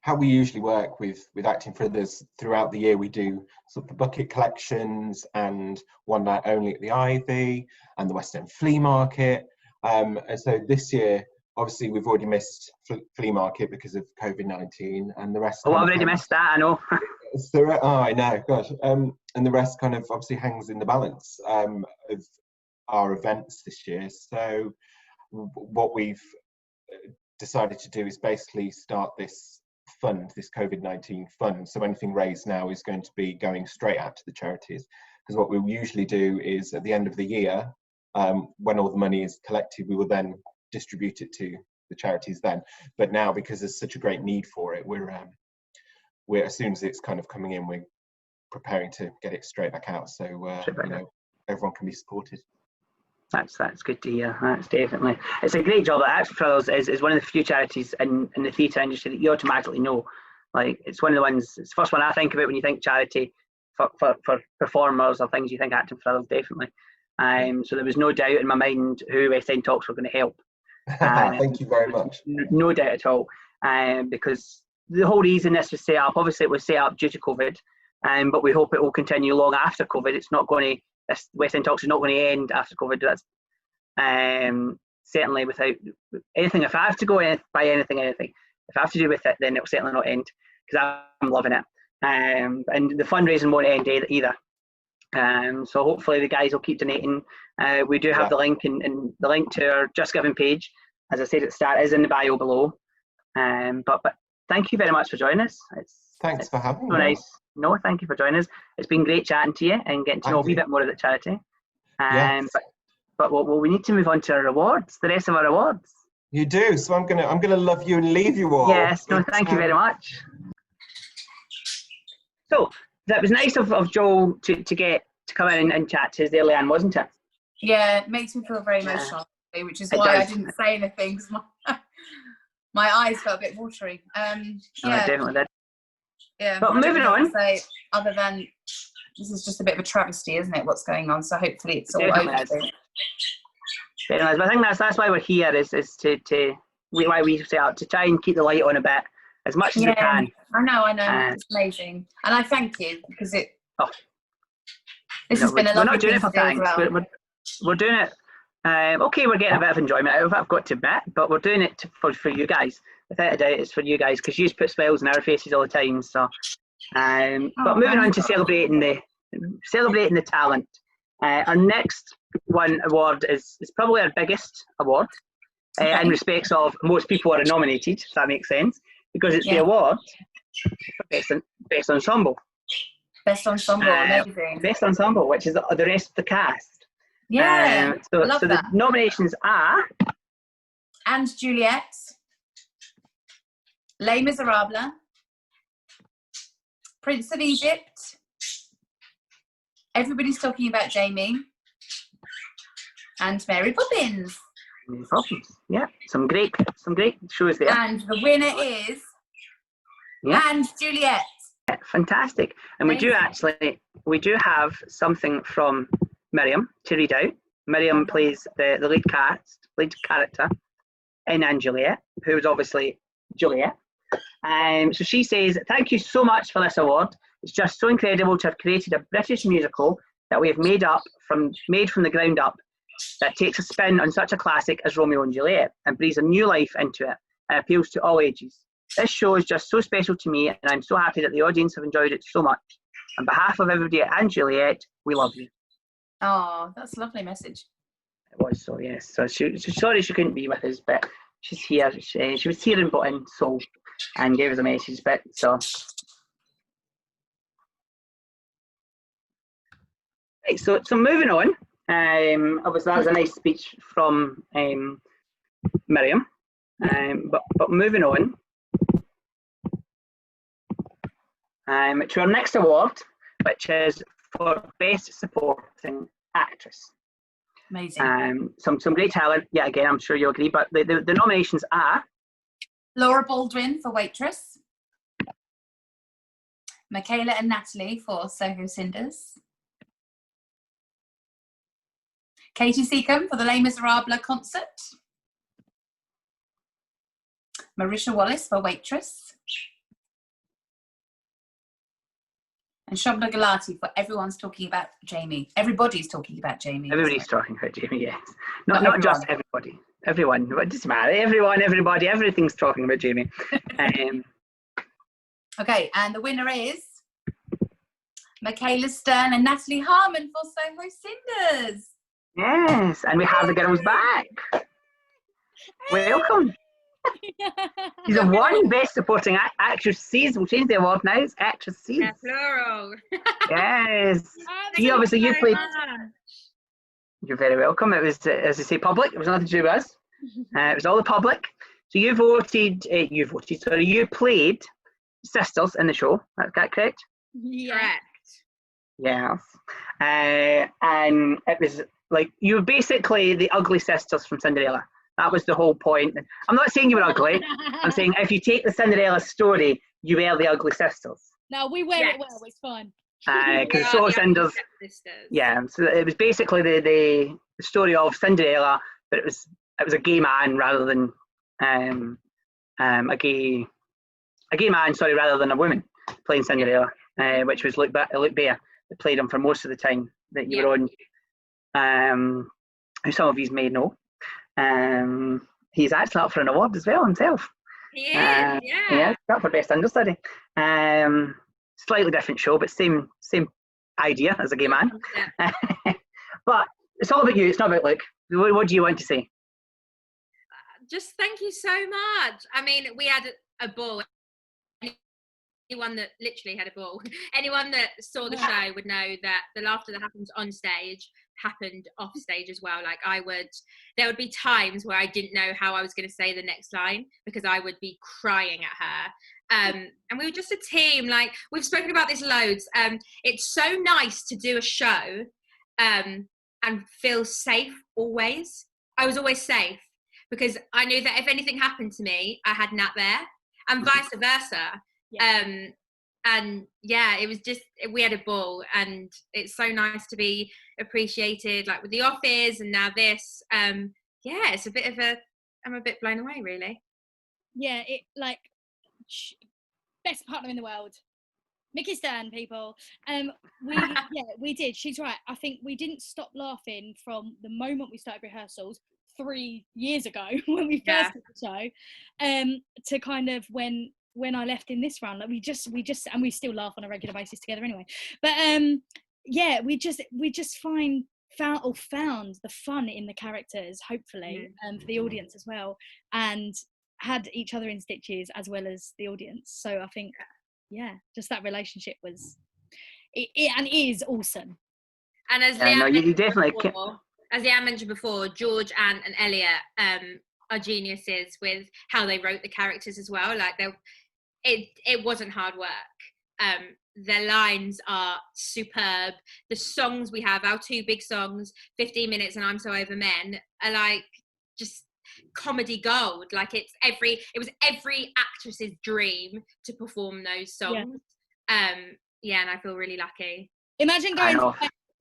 how we usually work with Acting for Others throughout the year. We do sort of the bucket collections and one night only at the Ivy and the West End Flea Market. And so this year, obviously, we've already missed Flea Market because of COVID-19, and the rest. Oh, I've already missed that. I know. Oh, I know. Gosh. And the rest kind of obviously hangs in the balance of our events this year. So what we've decided to do is basically start this fund, this COVID-19 fund. So anything raised now is going to be going straight out to the charities, because what we'll usually do is at the end of the year, when all the money is collected, we will then distribute it to the charities then. But now, because there's such a great need for it, we're as soon as it's kind of coming in, we're preparing to get it straight back out, so you know, everyone can be supported. That's good to hear. That's definitely, it's a great job. Acting for Others is one of the few charities in the theatre industry that you automatically know. Like, it's one of the ones, it's the first one I think about when you think charity for performers or things. You think Acting for Others, definitely. So there was no doubt in my mind who West End Talks were going to help. Thank you very much. No doubt at all. Because the whole reason this was set up, obviously it was set up due to COVID, but we hope it will continue long after COVID. It's not going to, this West End Talks is not going to end after COVID. That's certainly without anything. If I have to go by anything, if I have to do with it, then it'll certainly not end, because I'm loving it. And the fundraising won't end either. So hopefully the guys will keep donating. We do have the link, and the link to our Just Giving page, as I said at the start, is in the bio below. But thank you very much for joining us. Thanks for having me. Nice. No, thank you for joining us. It's been great chatting to you and getting to know a wee bit more of the charity. Yes. But we need to move on to our awards, the rest of our awards. You do. So I'm gonna love you and leave you all. Yes. No, thank you very much. So that was nice of Joel to come in and chat to us there, Leanne, wasn't it? Yeah, it makes me feel very emotional, which is why I didn't say anything, because my eyes felt a bit watery. Yeah, definitely did. Yeah, but moving on. Say, other than this is just a bit of a travesty, isn't it? What's going on? So hopefully it's all over. But I think that's why we're here, is why we set out to try and keep the light on a bit as much as we can. I know. It's amazing, and I thank you, because this has been a lovely. We're not doing it for thanks. Well. We're doing it. Okay, we're getting a bit of enjoyment out of it, I've got to admit, but we're doing it for you guys. Without a doubt, it's for you guys, because you put smiles on our faces all the time. So, but moving on to celebrating the talent. Our next award is probably our biggest award, in respects of most people are nominated, if that makes sense, because it's the award for best ensemble. Best ensemble, amazing. Best ensemble, which is the rest of the cast. Yeah, so that. The nominations are And Juliet, Les Miserables, Prince of Egypt, Everybody's Talking About Jamie, and Mary Poppins. Mary Poppins, yeah, some great shows there. And the winner is And Juliet. Yeah, fantastic. And amazing. we do have something from Miriam to read out. Miriam plays the lead character in And Juliet, who is obviously Juliet. So she says, "Thank you so much for this award. It's just so incredible to have created a British musical that we have made from the ground up, that takes a spin on such a classic as Romeo and Juliet and breathes a new life into it and appeals to all ages. This show is just so special to me, and I'm so happy that the audience have enjoyed it so much. On behalf of everybody at And Juliet, we love you." Oh, that's a lovely message. It was, so yes. So she's sorry she couldn't be with us, but she's here. She was here in soul and gave us a message. But so, right, so moving on. Obviously that was a nice speech from Miriam. But moving on to our next award, which is for Best Supporting Actress. Amazing. Some great talent. Yeah, again, I'm sure you'll agree. But the nominations are Laura Baldwin for Waitress, Michaela and Natalie for Soho Cinders, Katie Seacombe for the Les Miserables concert. Marisha Wallace for Waitress. And Shobna Galati for Everyone's Talking About Jamie. Everybody's talking about Jamie. Everybody's talking about Jamie, yes. Not Not just everybody. Everyone. It doesn't matter. Everyone, everybody, everything's talking about Jamie. Okay, and the winner is Michaela Stern and Natalie Harmon for Soho Cinders. Yes, and we have the girls back. Welcome. These are one Best Supporting Actresses. We'll change the award now. It's actresses. Yeah, plural. Yes. Thank You obviously you so played. much. You're very welcome. It was, as I say, public. It was nothing to do with us. It was all the public. So you voted. Sorry, you played sisters in the show. That's that correct? Yeah. Correct. Yes. And it was like you were basically the ugly sisters from Cinderella. That was the whole point. I'm not saying you were ugly. I'm saying if you take the Cinderella story, you were the ugly sisters. No, we wear Yes. it well. It's fine. Because We Soho are the Cinders, sisters. yeah. So it was basically the story of Cinderella, but it was a gay man rather than a gay man. Sorry, rather than a woman playing Cinderella, which was Luke Bear that played him for most of the time that you were on. Who some of you may know. He's actually up for an award as well himself. He is, yeah. Yeah, up for Best Understudy. Slightly different show, but same idea as a gay man. Yeah. But it's all about you. It's not about Luke. What do you want to say? Just thank you so much. I mean, we had a ball. Anyone that literally had a ball, anyone that saw the show would know that the laughter that happens on stage happened off stage as well. Like there would be times where I didn't know how I was going to say the next line because I would be crying at her. And we were just a team. Like we've spoken about this loads. It's so nice to do a show and feel safe always. I was always safe because I knew that if anything happened to me, I had Nat there, and vice versa. Yeah. And yeah, it was just, we had a ball, and it's so nice to be appreciated, like with The Office and now this. Yeah, it's I'm a bit blown away, really. Yeah, best partner in the world. Mickey Stern, people. We did. She's right. I think we didn't stop laughing from the moment we started rehearsals 3 years ago when we first did the show, to kind of when I left in this round. Like we just and we still laugh on a regular basis together anyway. But yeah, we just found the fun in the characters, hopefully, for the audience as well, and had each other in stitches as well as the audience. So I think, yeah, just that relationship was and is awesome. And as Leanne mentioned before, George, Anne and Elliot are geniuses with how they wrote the characters as well. Like it wasn't hard work. Their lines are superb. The songs we have, our two big songs, 15 Minutes and I'm So Over Men, are like just comedy gold. Like it was every actress's dream to perform those songs. Yeah, and I feel really lucky. Imagine going to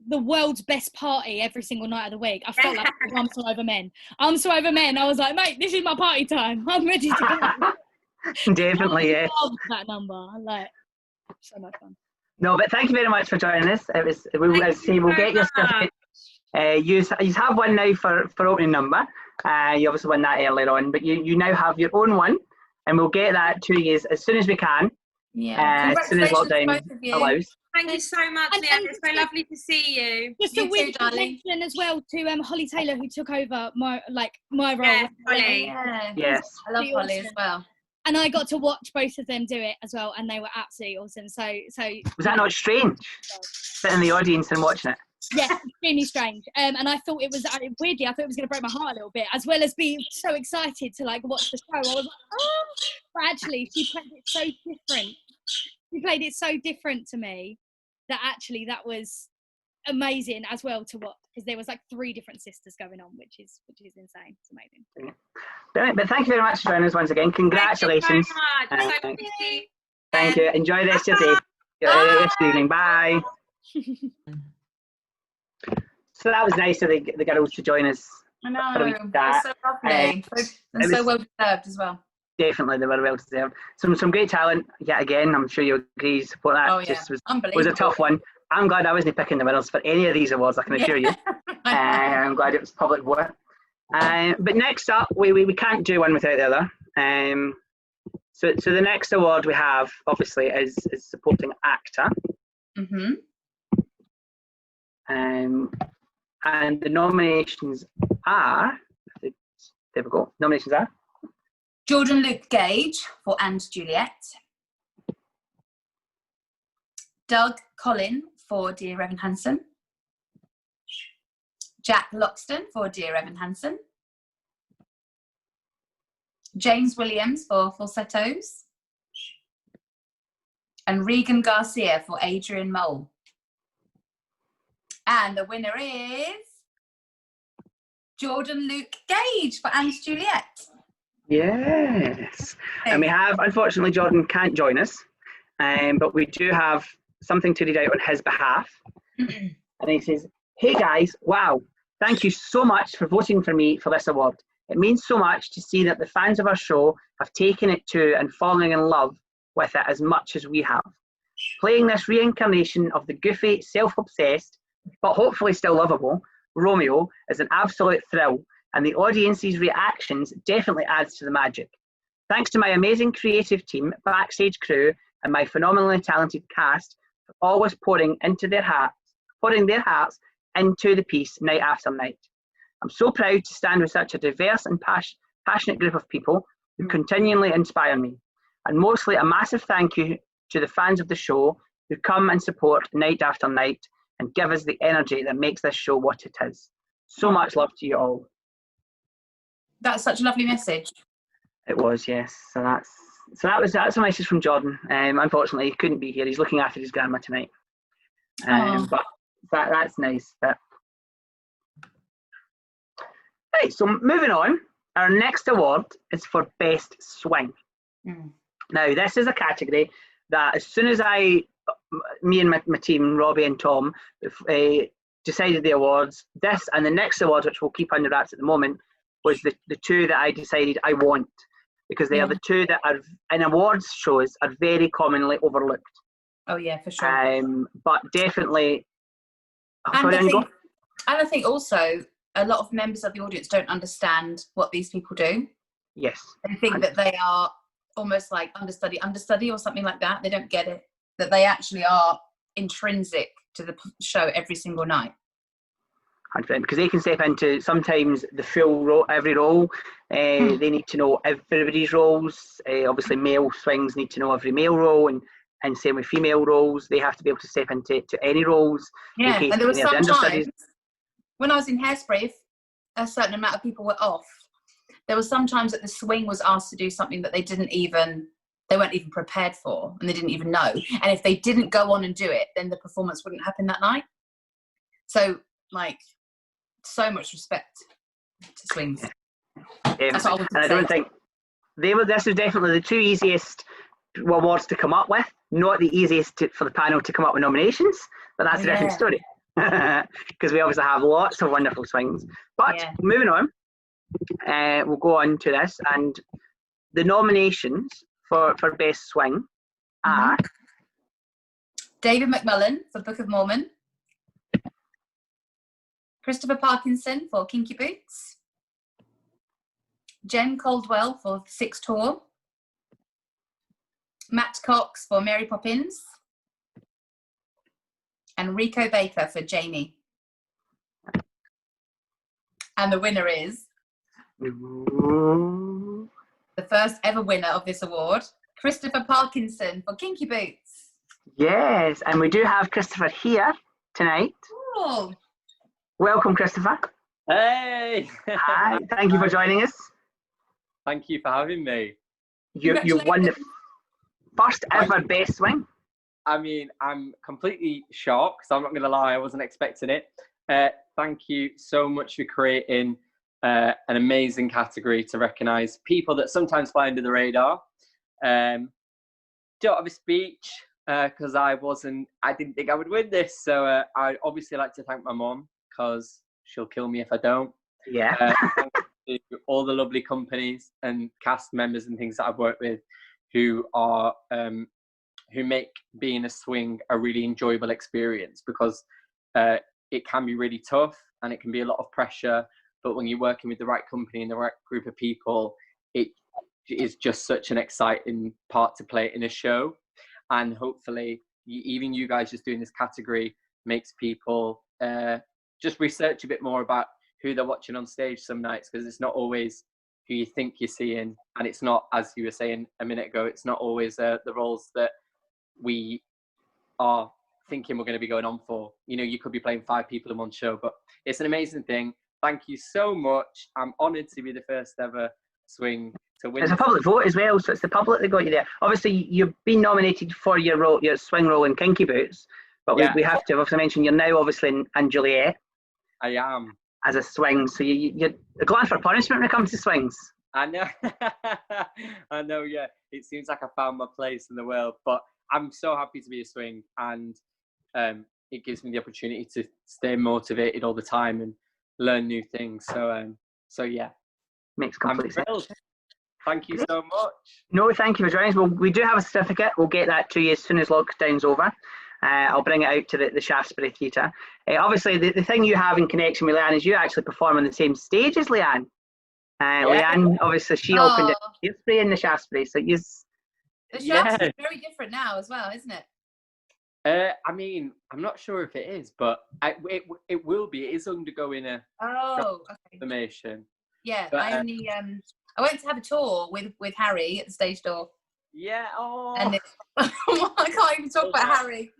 the world's best party every single night of the week. I felt like I'm So Over Men. I'm So Over Men. I was like, mate, this is my party time. I'm ready to go. Definitely, yeah. I love that number. I like so much fun. No, but thank you very much for joining us. We'll get your certificate. You have one now for opening number. You obviously won that earlier on, but you now have your own one, and we'll get that to you as soon as we can. Yeah. As soon as lockdown allows. Thank you so much, Leanne. It's so lovely to see you. Just a weird mention as well to Holly Taylor, who took over my role. Yeah, Holly. Yes. I love Holly as well. And I got to watch both of them do it as well, and they were absolutely awesome. So was that not strange? Sitting in the audience and watching it. Yeah, extremely strange. And I thought it was weirdly. I thought it was going to break my heart a little bit, as well as being so excited to watch the show. I was like, oh! But actually, she played it so different. She played it so different to me that actually that was amazing as well to watch, because there was 3 different sisters going on, which is insane. It's amazing. Yeah. Brilliant. But thank you very much for joining us once again. Congratulations. Thank you so much. Thank you. Enjoy the rest of your day. Good evening. Bye. So that was nice of the girls to join us. I know. For a wee It was chat. so lovely. And it so was- well deserved as well. Definitely, they were well deserved. Some great talent yet again. I'm sure you agree. Support that Oh, yeah. just was Unbelievable. a tough one. I'm glad I wasn't picking the winners for any of these awards. I can assure you. I'm glad it was public vote. But next up, we can't do one without the other. So the next award we have obviously is supporting actor. Mm-hmm. And the nominations are, there we go. Nominations are Jordan Luke Gage for And Juliet. Doug Collin for Dear Evan Hansen. Jack Loxton for Dear Evan Hansen. James Williams for Falsettos. And Regan Garcia for Adrian Mole. And the winner is Jordan Luke Gage for And Juliet. yes. And we have, unfortunately, Jordan can't join us, but we do have something to read out on his behalf. And he says, "Hey guys, wow, thank you so much for voting for me for this award. It means so much to see that the fans of our show have taken it to and fallen in love with it as much as we have. Playing this reincarnation of the goofy, self-obsessed, but hopefully still lovable, Romeo is an absolute thrill, and the audience's reactions definitely adds to the magic. Thanks to my amazing creative team, backstage crew, and my phenomenally talented cast for always pouring their hearts into the piece night after night. I'm so proud to stand with such a diverse and passionate group of people who continually inspire me. And mostly a massive thank you to the fans of the show who come and support night after night and give us the energy that makes this show what it is. So much love to you all." That's such a lovely message. It was, yes. So that's a message from Jordan. Unfortunately, he couldn't be here. He's looking after his grandma tonight. But that's nice. But right, so moving on, our next award is for Best Swing. Now, this is a category that as soon as me and my team, Robbie and Tom, decided the awards, this and the next award, which we'll keep under wraps at the moment, was the two that I decided I want, because they are the two that are in awards shows are very commonly overlooked. Oh yeah, for sure. But definitely. And I think also a lot of members of the audience don't understand what these people do. Yes. They think that they are almost like understudy or something like that. They don't get it, that they actually are intrinsic to the show every single night. 100%, because they can step into sometimes the full role, every role. They need to know everybody's roles. Obviously, male swings need to know every male role, and same with female roles. They have to be able to step into any roles. Yeah, and there was sometimes when I was in Hairspray, if a certain amount of people were off, there was sometimes that the swing was asked to do something that they weren't even prepared for, and they didn't even know. And if they didn't go on and do it, then the performance wouldn't happen that night. So, like, so much respect to swings. That's what I would say. I don't think this is definitely the two easiest awards to come up with. Not the easiest for the panel to come up with nominations, but that's a different story. Because we obviously have lots of wonderful swings. But moving on, we'll go on to this, and the nominations for Best Swing are David McMullen for Book of Mormon, Christopher Parkinson for Kinky Boots, Jen Caldwell for Six Tour, Matt Cox for Mary Poppins, and Rico Baker for Janie. And the winner is the first ever winner of this award, Christopher Parkinson for Kinky Boots. Yes, and we do have Christopher here tonight. Oh. Welcome, Christopher. Hey! Hi, thank you for joining us. Thank you for having me. You won the first ever Best Swing. I mean, I'm completely shocked, so I'm not going to lie, I wasn't expecting it. Thank you so much for creating an amazing category to recognise people that sometimes fly under the radar. Don't have a speech because I didn't think I would win this. So I'd obviously like to thank my mom, because she'll kill me if I don't. Yeah. Thanks to all the lovely companies and cast members and things that I've worked with who are who make being a swing a really enjoyable experience, because it can be really tough and it can be a lot of pressure, but when you're working with the right company and the right group of people, it is just such an exciting part to play in a show. And hopefully even you guys just doing this category makes people just research a bit more about who they're watching on stage some nights, because it's not always who you think you're seeing, and it's not, as you were saying a minute ago, it's not always the roles that we are thinking we're going to be going on for. You know, you could be playing 5 people in one show, but it's an amazing thing. Thank you so much. I'm honoured to be the first ever swing to win. It's a public vote as well, so it's the public that got you there. Obviously, you've been nominated for your role, your swing role in Kinky Boots, but we have to obviously mention you're now obviously in Juliet. I am. As a swing, so you're a glutton for punishment when it comes to swings. I know. I know, yeah. It seems like I found my place in the world, but I'm so happy to be a swing, and it gives me the opportunity to stay motivated all the time and learn new things. So yeah. Makes complete sense. Thank you so much. No, thank you for joining us. Well, we do have a certificate. We'll get that to you as soon as lockdown's over. I'll bring it out to the Shaftesbury Theatre. Obviously, the thing you have in connection with Leanne is you actually perform on the same stage as Leanne. Leanne, obviously, she opened it Shaftesbury in the Shaftesbury, so you. The Shaftesbury is very different now as well, isn't it? I mean, I'm not sure if it is, but it will be. It is undergoing a transformation. Yeah, but, I went to have a tour with Harry at the stage door. Yeah. Oh. And I can't even talk about Harry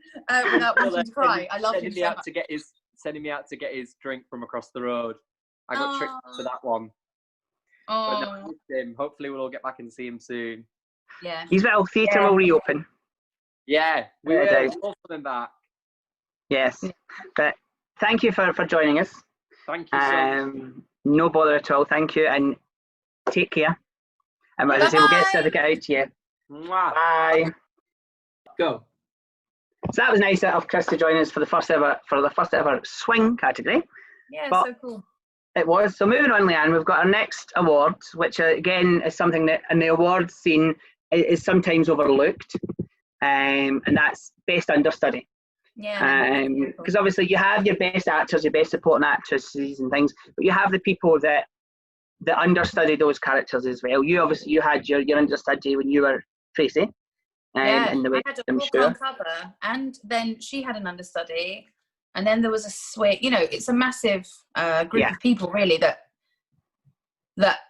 without wanting to cry. I love him so much. Sending me out to get his drink from across the road. I got tricked to that one. Oh. But no, I missed him. Hopefully we'll all get back and see him soon. Yeah. He's well. Theatre will reopen. Yeah, we will. All for them back. Yes, but thank you for joining us. Thank you so much. No bother at all. Thank you, and take care. And as I say, we'll get certificate out to you. Mwah. Bye. Go. So that was nice of Chris to join us for the first ever swing category. Yeah, but so cool. It was. So moving on, Leanne, we've got our next award, which again is something that in the awards scene is sometimes overlooked, and that's Best Understudy. Yeah. Because obviously you have your best actors, your best supporting actresses and things, but you have the people that understudy those characters as well. You had your understudy when you were Tracy. Yeah, in the I had a book on cover, and then she had an understudy, and then there was a swing. You know, it's a massive group of people really that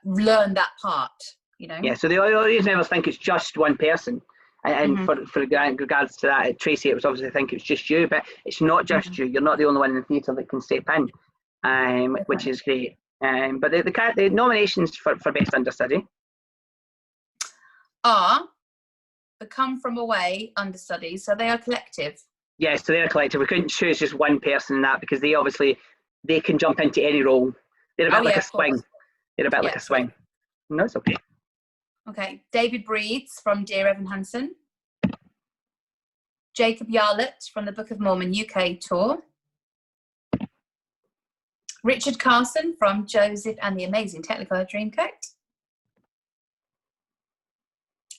learn that part. You know. Yeah. So the audience never think it's just one person, and for regards to that, Tracy, it was obviously think it's just you, but it's not just you. You're not the only one in the theatre that can step in, which is great. But the nominations for Best Understudy are the Come From Away understudies, so they are collective. Yes, so they're collective. We couldn't choose just one person in that because they can jump into any role. They're a bit like a swing. They're a bit like a swing. No, it's okay. Okay, David Breeds from Dear Evan Hansen. Jacob Yarlett from the Book of Mormon UK tour. Richard Carson from Joseph and the Amazing Technicolor Dreamcoat.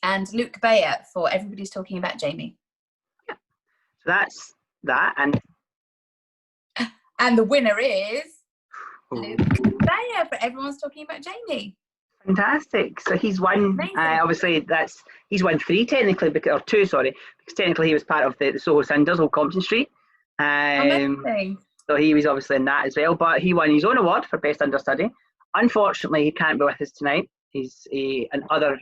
And Luke Bayer for Everybody's Talking About Jamie. Yeah. So that's that. And the winner is Luke Bayer for Everyone's Talking About Jamie. Fantastic. So he's won, obviously he's won 3 technically, or 2, sorry, because technically he was part of the Soho Cinders, Old Compton Street. Amazing. So he was obviously in that as well, but he won his own award for Best Understudy. Unfortunately, he can't be with us tonight. He's in other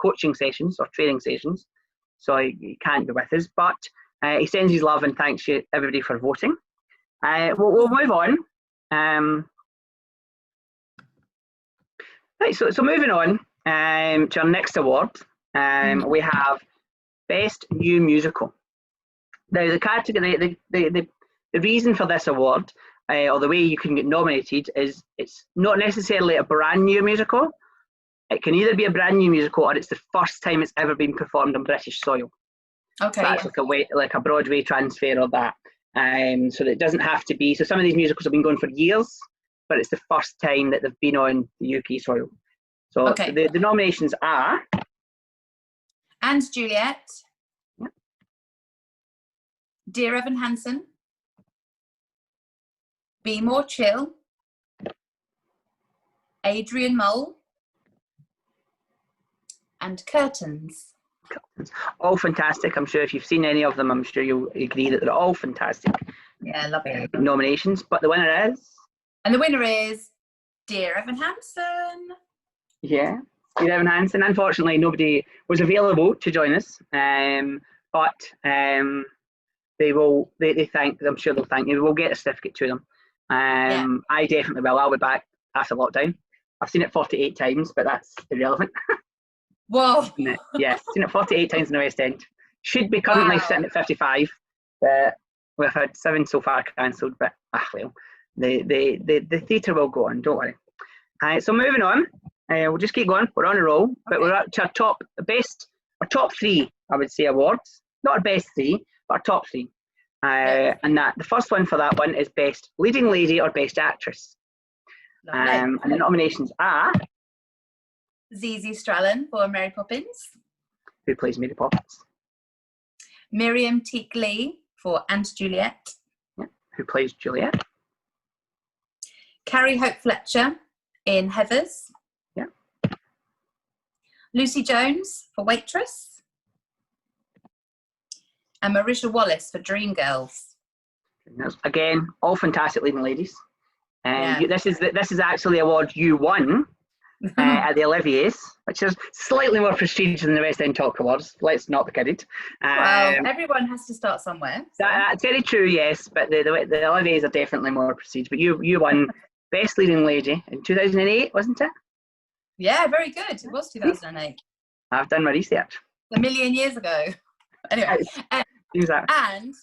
coaching sessions or training sessions, so he can't be with us, but he sends his love and thanks you everybody for voting. We'll move on. Right, so moving on to our next award, we have Best New Musical. Now the category, the reason for this award, or the way you can get nominated, is it's not necessarily a brand new musical. It can either be a brand new musical or it's the first time it's ever been performed on British soil. Okay. So that's like a Broadway transfer or that. So that it doesn't have to be. So some of these musicals have been going for years, but it's the first time that they've been on the UK soil. So Okay. the nominations are And Juliet, Yep. Dear Evan Hansen, Be More Chill, Adrian Mole, and Curtains. all fantastic. I'm sure if you've seen any of them, I'm sure you'll agree that they're all fantastic Yeah, love it. nominations. But the winner is, And the winner is Dear Evan Hansen. yeah, Dear Evan Hansen. Unfortunately, nobody was available to join us, but they will. They thank. I'm sure they'll thank you. We'll get a certificate to them. I definitely will. I'll be back after lockdown. I've seen it 48 times, but that's irrelevant. Whoa. Yes, seen it 48 times in the West End. Should be currently sitting at 55, but we've had 7 so far cancelled. But well, the theatre will go on. Don't worry. So moving on, we'll just keep going. We're on a roll, but we're up to our top 3, I would say, awards. Not our best 3, but our top 3. And that the first one for that one is Best Leading Lady or Best Actress. And the nominations are Zizi Strallen for Mary Poppins, who plays Mary Poppins, Miriam Teak Lee for Aunt Juliet, who plays Juliet, Carrie Hope Fletcher in Heathers, Lucy Jones for Waitress, and Marisha Wallace for Dreamgirls. Again, all fantastic leading ladies. This is actually the award you won at the Olivier's, which is slightly more prestigious than the West End Talk Awards. Let's not be kidded. Well, everyone has to start somewhere. So. That's very true, yes, but the Olivier's are definitely more prestigious. But you won Best Leading Lady in 2008, wasn't it? Yeah, very good. It was 2008. I've done my research. A million years ago. Anyway, and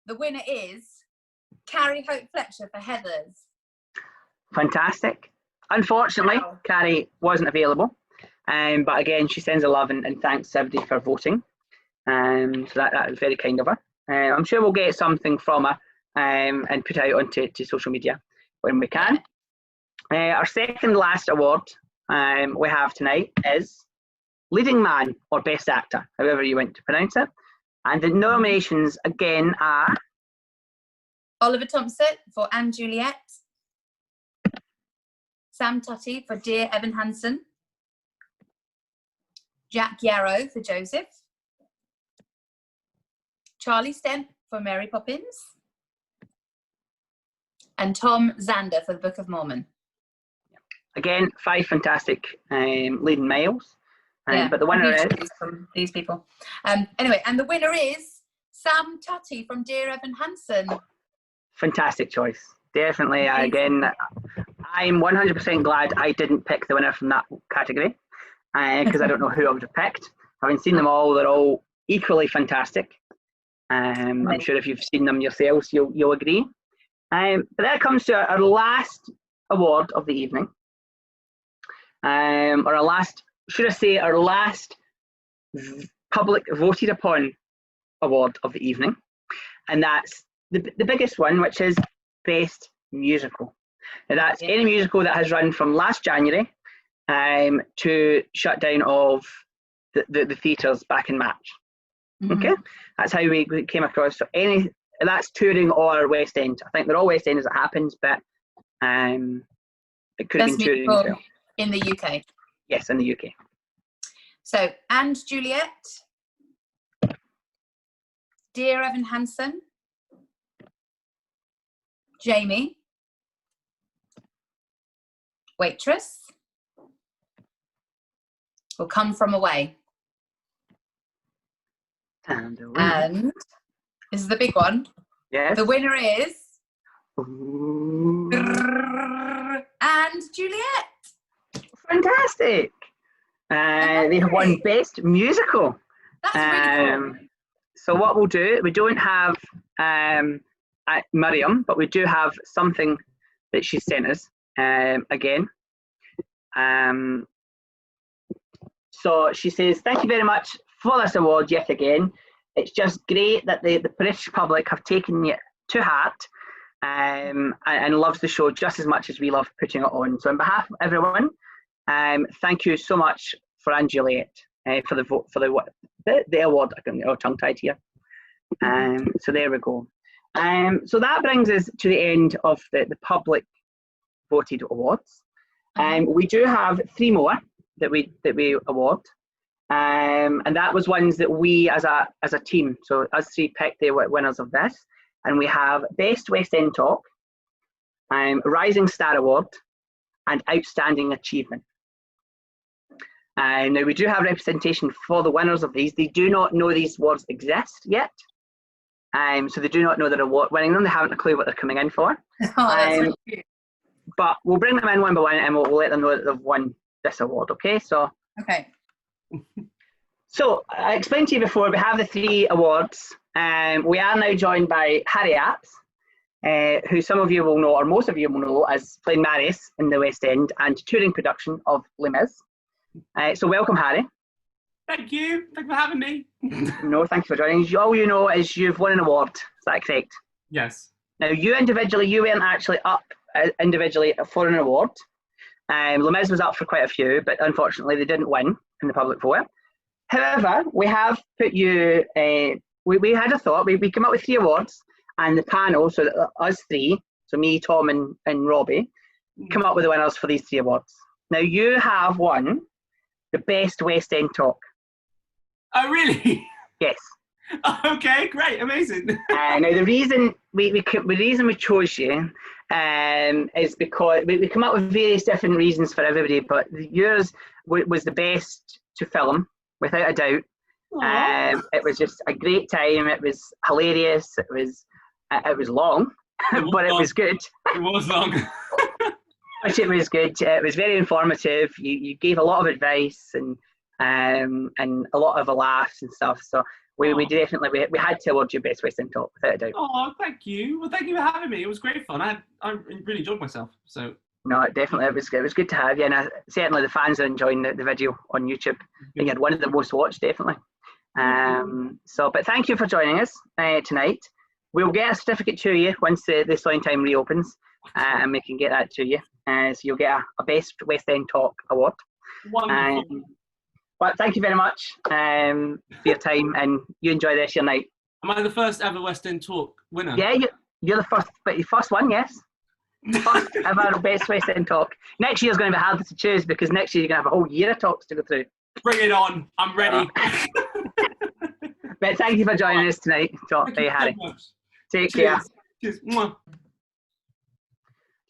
the winner is Carrie Hope Fletcher for Heathers. Fantastic. Unfortunately, Carrie wasn't available, but again, she sends her love and thanks everybody for voting. So that was very kind of her. I'm sure we'll get something from her and put out onto social media when we can. Our second last award we have tonight is Leading Man or Best Actor, however you want to pronounce it. And the nominations again are Oliver Thompson for Anne Juliet, Sam Tutty for Dear Evan Hansen, Jack Yarrow for Joseph, Charlie Stemp for Mary Poppins, and Tom Zander for the Book of Mormon. Again, 5 fantastic leading males. But the winner is from these people. Anyway, and the winner is Sam Tutty from Dear Evan Hansen. Fantastic choice. Definitely. Again, I'm 100% glad I didn't pick the winner from that category because I don't know who I would have picked. Having seen them all, they're all equally fantastic. I'm sure if you've seen them yourselves, you'll agree. But that comes to our last award of the evening, or our last, should I say, our last public voted upon award of the evening, and that's the biggest one, which is Best Musical. Now that's any musical that has run from last January to shut down of the theatres back in March. Okay, that's how we came across. So that's touring or West End. I think they're all West End as it happens, but it could have been touring as well. In the UK. Yes, in the UK. So, and Juliet, Dear Evan Hansen, Jamie, Waitress, Will Come From Away. And this is the big one. Yes. The winner is and Juliet. Fantastic. They have won Best Musical. That's really cool. So what we'll do, we don't have Miriam, but we do have something that she sent us again. So she says, thank you very much for this award yet again. It's just great that the British public have taken to heart, and loves the show just as much as we love putting it on. So on behalf of everyone, thank you so much for Anne Juliet for the vote for the award. I can tongue tied here. So there we go. So that brings us to the end of the public voted awards. We do have 3 more that we award, and that was ones that we as a team. So us 3 picked the winners of this, and we have Best West End Talk, Rising Star Award, and Outstanding Achievement. Now we do have representation for the winners of these. They do not know these awards exist yet. So they do not know they're award winning them. They haven't a clue what they're coming in for. That's really cute. But we'll bring them in one by one, and we'll let them know that they've won this award. Okay, so. Okay. So I explained to you before, we have the 3 awards. We are now joined by Harry Apps, who some of you will know, or most of you will know, as playing Marius in the West End and touring production of Les Mis. So welcome, Harry. Thank you. Thanks for having me. No, thank you for joining us. All you know is you've won an award. Is that correct? Yes. Now, you individually, you weren't actually up individually for an award. Les Mis was up for quite a few, but unfortunately they didn't win in the public vote. However, we have put you, we had a thought, we came up with 3 awards, and the panel, so us 3, so me, Tom and Robbie, come up with the winners for these 3 awards. Now, you have won the Best West End Talk. Oh, really? Yes. Okay, great, amazing. Now, the reason we chose you is because we come up with various different reasons for everybody, but yours was the best to film, without a doubt. It was just a great time. It was hilarious. It was long, but it was good. It was long. But it was good. It was very informative. You gave a lot of advice and a lot of laughs and stuff. So we definitely we had to award you Best West End Talk, without a doubt. Oh, thank you. Well, thank you for having me. It was great fun. I really enjoyed myself. So. No, definitely, it was good to have you, and certainly the fans are enjoying the video on YouTube. I think you had one of the most watched, definitely. But thank you for joining us tonight. We'll get a certificate to you once the Sewing Time reopens, and we can get that to you. So you'll get a Best West End Talk award. Wonderful. But thank you very much for your time, and you enjoy the rest of your night. Am I the first ever West End Talk winner? Yeah, you're the first, but your first one, yes. First ever Best West End Talk. Next year's going to be harder to choose, because next year you're going to have a whole year of talks to go through. Bring it on. I'm ready. But thank you for joining us tonight, Harry. Take care. Cheers.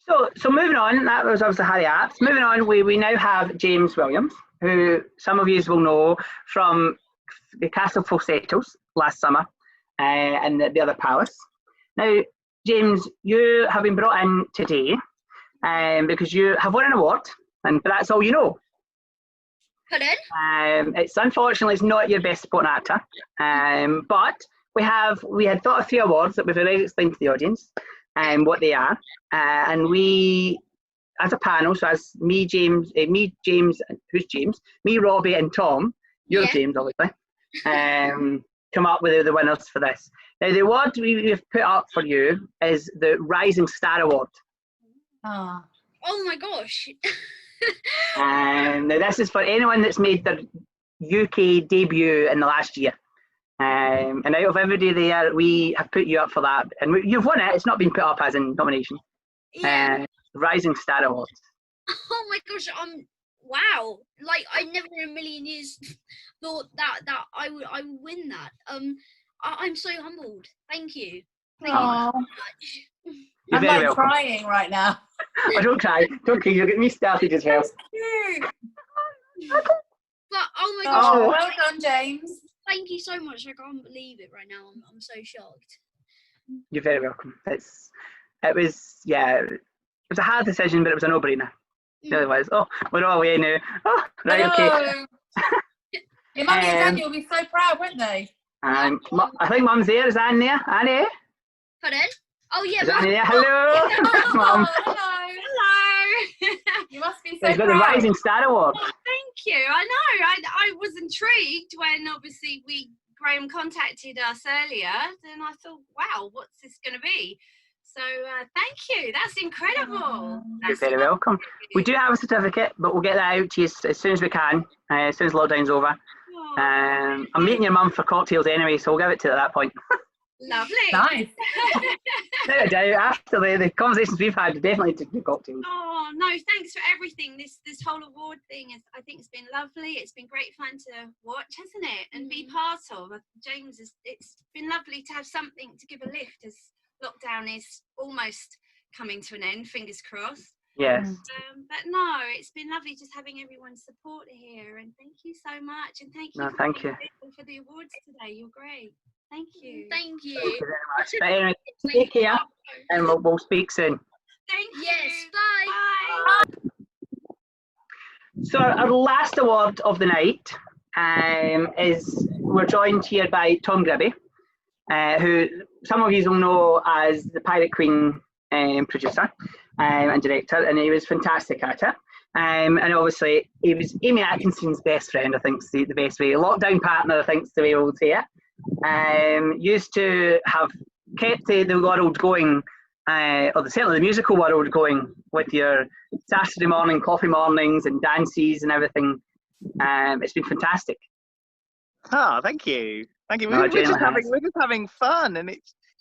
So moving on, that was obviously Harry Apps. Moving on, we now have James Williams, who some of you will know from the Castle Falsettos last summer and the other palace. Now, James, you have been brought in today because you have won an award, but that's all you know. Pardon? It's unfortunately it's not your best supporting actor, but we had thought of 3 awards that we've already explained to the audience what they are, and we, as a panel, so as me, James, who's James? Me, Robbie, and Tom. You're James, obviously. Come up with the winners for this. Now, the award we've put up for you is the Rising Star Award. Oh my gosh. Now, this is for anyone that's made their UK debut in the last year. And out of everybody there, we have put you up for that. And you've won it. It's not been put up as in nomination. Yeah. Rising Star Award. Oh my gosh, wow. Like, I never in a million years thought that I would win that. I'm so humbled. Thank you. Thank you so much. I'm like welcome. Crying right now. Oh, don't cry. Don't cry. You'll get me started as well. But oh my gosh. Well done, James. Thank you so much. I can't believe it right now. I'm so shocked. You're very welcome. It was a hard decision, but it was a no-brainer. It really was. Oh, we're all away now. Oh, right, okay. Your mummy and daddy will be so proud, won't they? I think Mum's there. Is Anne there? Annie? Pardon? Oh yeah. Is Annie there? Hello, Mum. Hello. You must be so proud. You've got the Rising Star Award. Oh, thank you. I know. I was intrigued when obviously we Graeme contacted us earlier, then I thought, wow, what's this going to be? So thank you. That's incredible. You're very welcome. We do have a certificate, but we'll get that out to you as soon as we can, as soon as lockdown's over. I'm meeting your mum for cocktails anyway, so we'll give it to you at that point. Lovely. Nice. No doubt, after the conversations we've had, definitely to do cocktails. Oh no, thanks for everything. This whole award thing is, I think it's been lovely. It's been great fun to watch, hasn't it? And be part of. James, it's been lovely to have something to give a lift as lockdown is almost coming to an end, fingers crossed. Yes. But no, it's been lovely just having everyone's support here, and thank you so much. And thank you, No, thank you. for the awards today. You're great. Thank you. Thank you. Thank you very much. But anyway, take care, and we'll speak soon. Thank you. Yes, bye. Bye. So our last award of the night is, we're joined here by Tom Grubby, who some of you will know as the Pirate Queen producer and director, and he was fantastic at it. And obviously he was Amy Atkinson's best friend, I think is the best way. Lockdown partner, I think is the way we'll say it. Used to have kept the world going, or certainly the musical world going, with your Saturday morning coffee mornings and dances and everything. It's been fantastic. Oh, thank you. Thank you. No, We're just having fun, and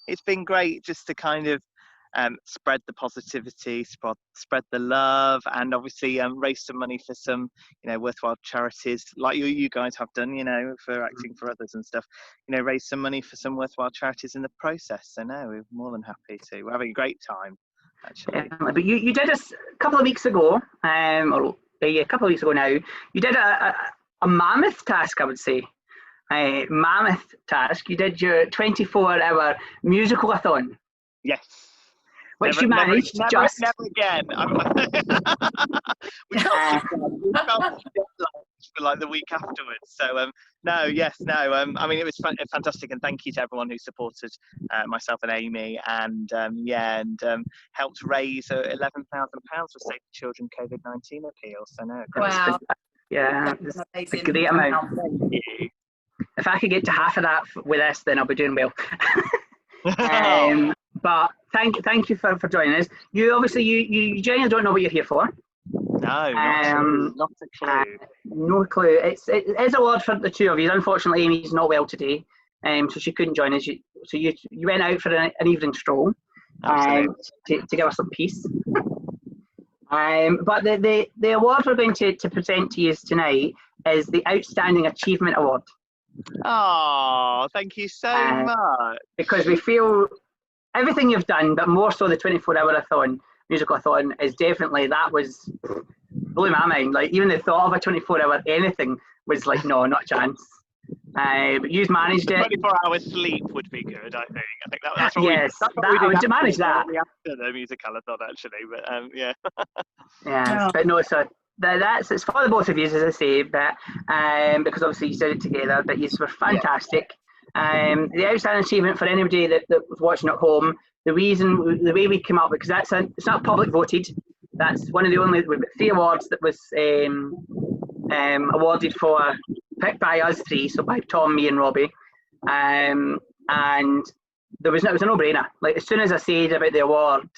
it's been great just to kind of spread the positivity, spread the love, and obviously raise some money for some, worthwhile charities like you guys have done, for acting for others and stuff. Raise some money for some worthwhile charities in the process. So no, we're more than happy to. We're having a great time, actually. But you did this a couple of weeks ago, or a couple of weeks ago now. You did a mammoth task, I would say. Mammoth task. You did your 24-hour musical-a-thon. Yes. Which you managed never again. we felt for like the week afterwards. So no. I mean, it was fantastic, and thank you to everyone who supported myself and Amy, and helped raise £11,000 for Save the Children COVID-19 appeal. So no. Wow. Yeah, That's it's a great amount. If I could get to half of that with this, then I'll be doing well. But thank you for joining us. You obviously you genuinely don't know what you're here for. No, not a clue. No clue. It is a lot for the two of you. Unfortunately, Amy's not well today, so she couldn't join us. So you went out for an evening stroll to give us some peace. But the award we're going to present to you tonight is the Outstanding Achievement Award. Oh, thank you so much. Because we feel everything you've done, but more so the 24-hour-a-thon, musical-a-thon, is definitely, that was, blew my mind. Like, even the thought of a 24-hour anything was like, no, not a chance. But you've managed it. 24-hour sleep would be good, I think. That's what yes, we I would manage that. After the musical-a-thon, actually, but yeah. Yes, but no, so it's for the both of you, as I say, but because obviously you did it together, but you were fantastic. The outstanding achievement for anybody that was watching at home, the way we came up with, because it's not public voted, that's one of the only, we've got 3 awards that was awarded for, picked by us 3, so by Tom, me and Robbie, and it was a no-brainer. Like, as soon as I said about the award,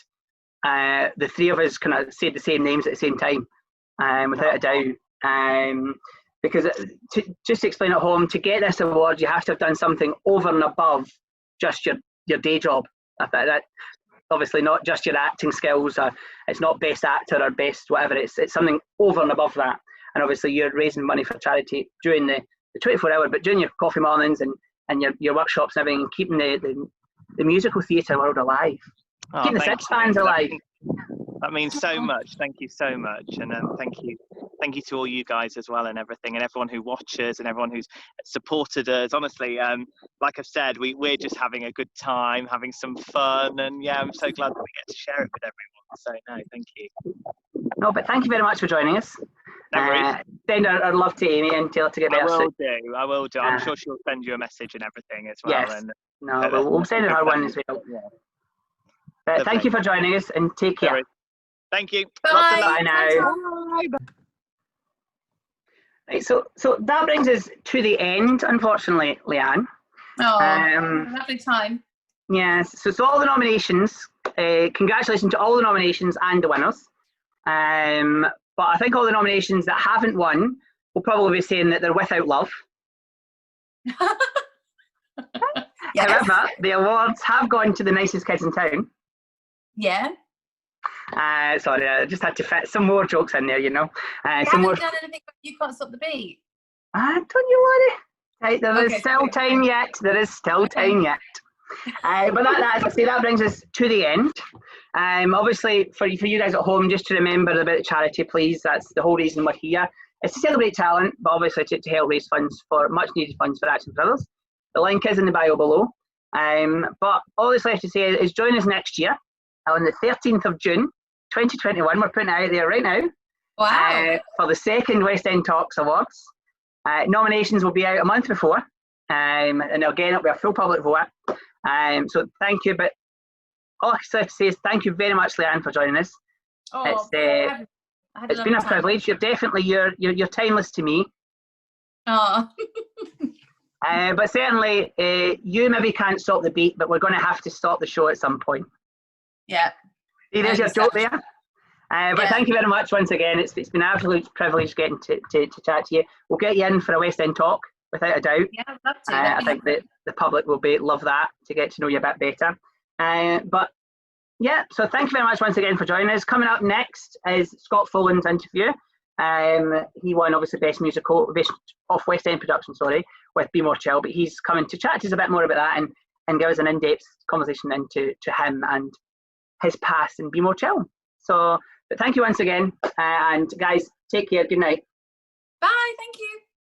the 3 of us kind of said the same names at the same time, without a doubt. Because just to explain at home, to get this award, you have to have done something over and above just your day job. That obviously not just your acting skills. It's not best actor or best whatever. It's something over and above that. And obviously you're raising money for charity during the 24-hour, but during your coffee mornings and your workshops and everything, keeping the musical theatre world alive, keeping the six fans alive. That means so much. Thank you so much, and thank you to all you guys as well, and everything, and everyone who watches and everyone who's supported us. Honestly, like I've said, we're just having a good time, having some fun, and yeah, I'm so glad that we get to share it with everyone. So no, thank you. No, but thank you very much for joining us. Send our love to Amy and tell her to get better. I will do. I'm sure she'll send you a message and everything as well. Yes. And, we'll send her one as well. Yeah. But thank you for joining us, and take care. Thank you. Bye now. Right, so that brings us to the end, unfortunately, Leanne. Oh, lovely time. Yes, so all the nominations, congratulations to all the nominations and the winners. But I think all the nominations that haven't won will probably be saying that they're without love. Yes. However, the awards have gone to the nicest kids in town. Yeah. Sorry, I just had to fit some more jokes in there, you know. You Some more. haven't done anything, You Can't Stop the Beat. Don't you worry. Right, there is Okay, still sorry. time yet. There is still time yet. But as I say, that brings us to the end. Obviously, for you guys at home, just to remember about the charity, please. That's the whole reason we're here. It's to celebrate talent, but obviously to help raise funds for much needed funds for Action for Others. The link is in the bio below. But all that's left to say is join us next year on the 13th of June, 2021. We're putting it out there right now. Wow. For the second West End Talks Awards. Nominations will be out a month before. And again, it'll be a full public vote. So thank you. But all I have to say is thank you very much, Leanne, for joining us. Oh, It's been a privilege. You're definitely you're timeless to me. Oh. But certainly, you maybe can't stop the beat, but we're going to have to stop the show at some point. Yeah. See, there's your joke there. But thank you very much once again. It's been an absolute privilege getting to chat to you. We'll get you in for a West End talk, without a doubt. Yeah, I'd love to. I think that the public will love that, to get to know you a bit better. But yeah, so thank you very much once again for joining us. Coming up next is Scott Fullen's interview. He won obviously Best off West End production, with Be More Chill, but he's coming to chat to us a bit more about that and give us an in-depth conversation into him and his past and Be More Chill. So, but thank you once again, and guys, take care. Good night. Bye. Thank you.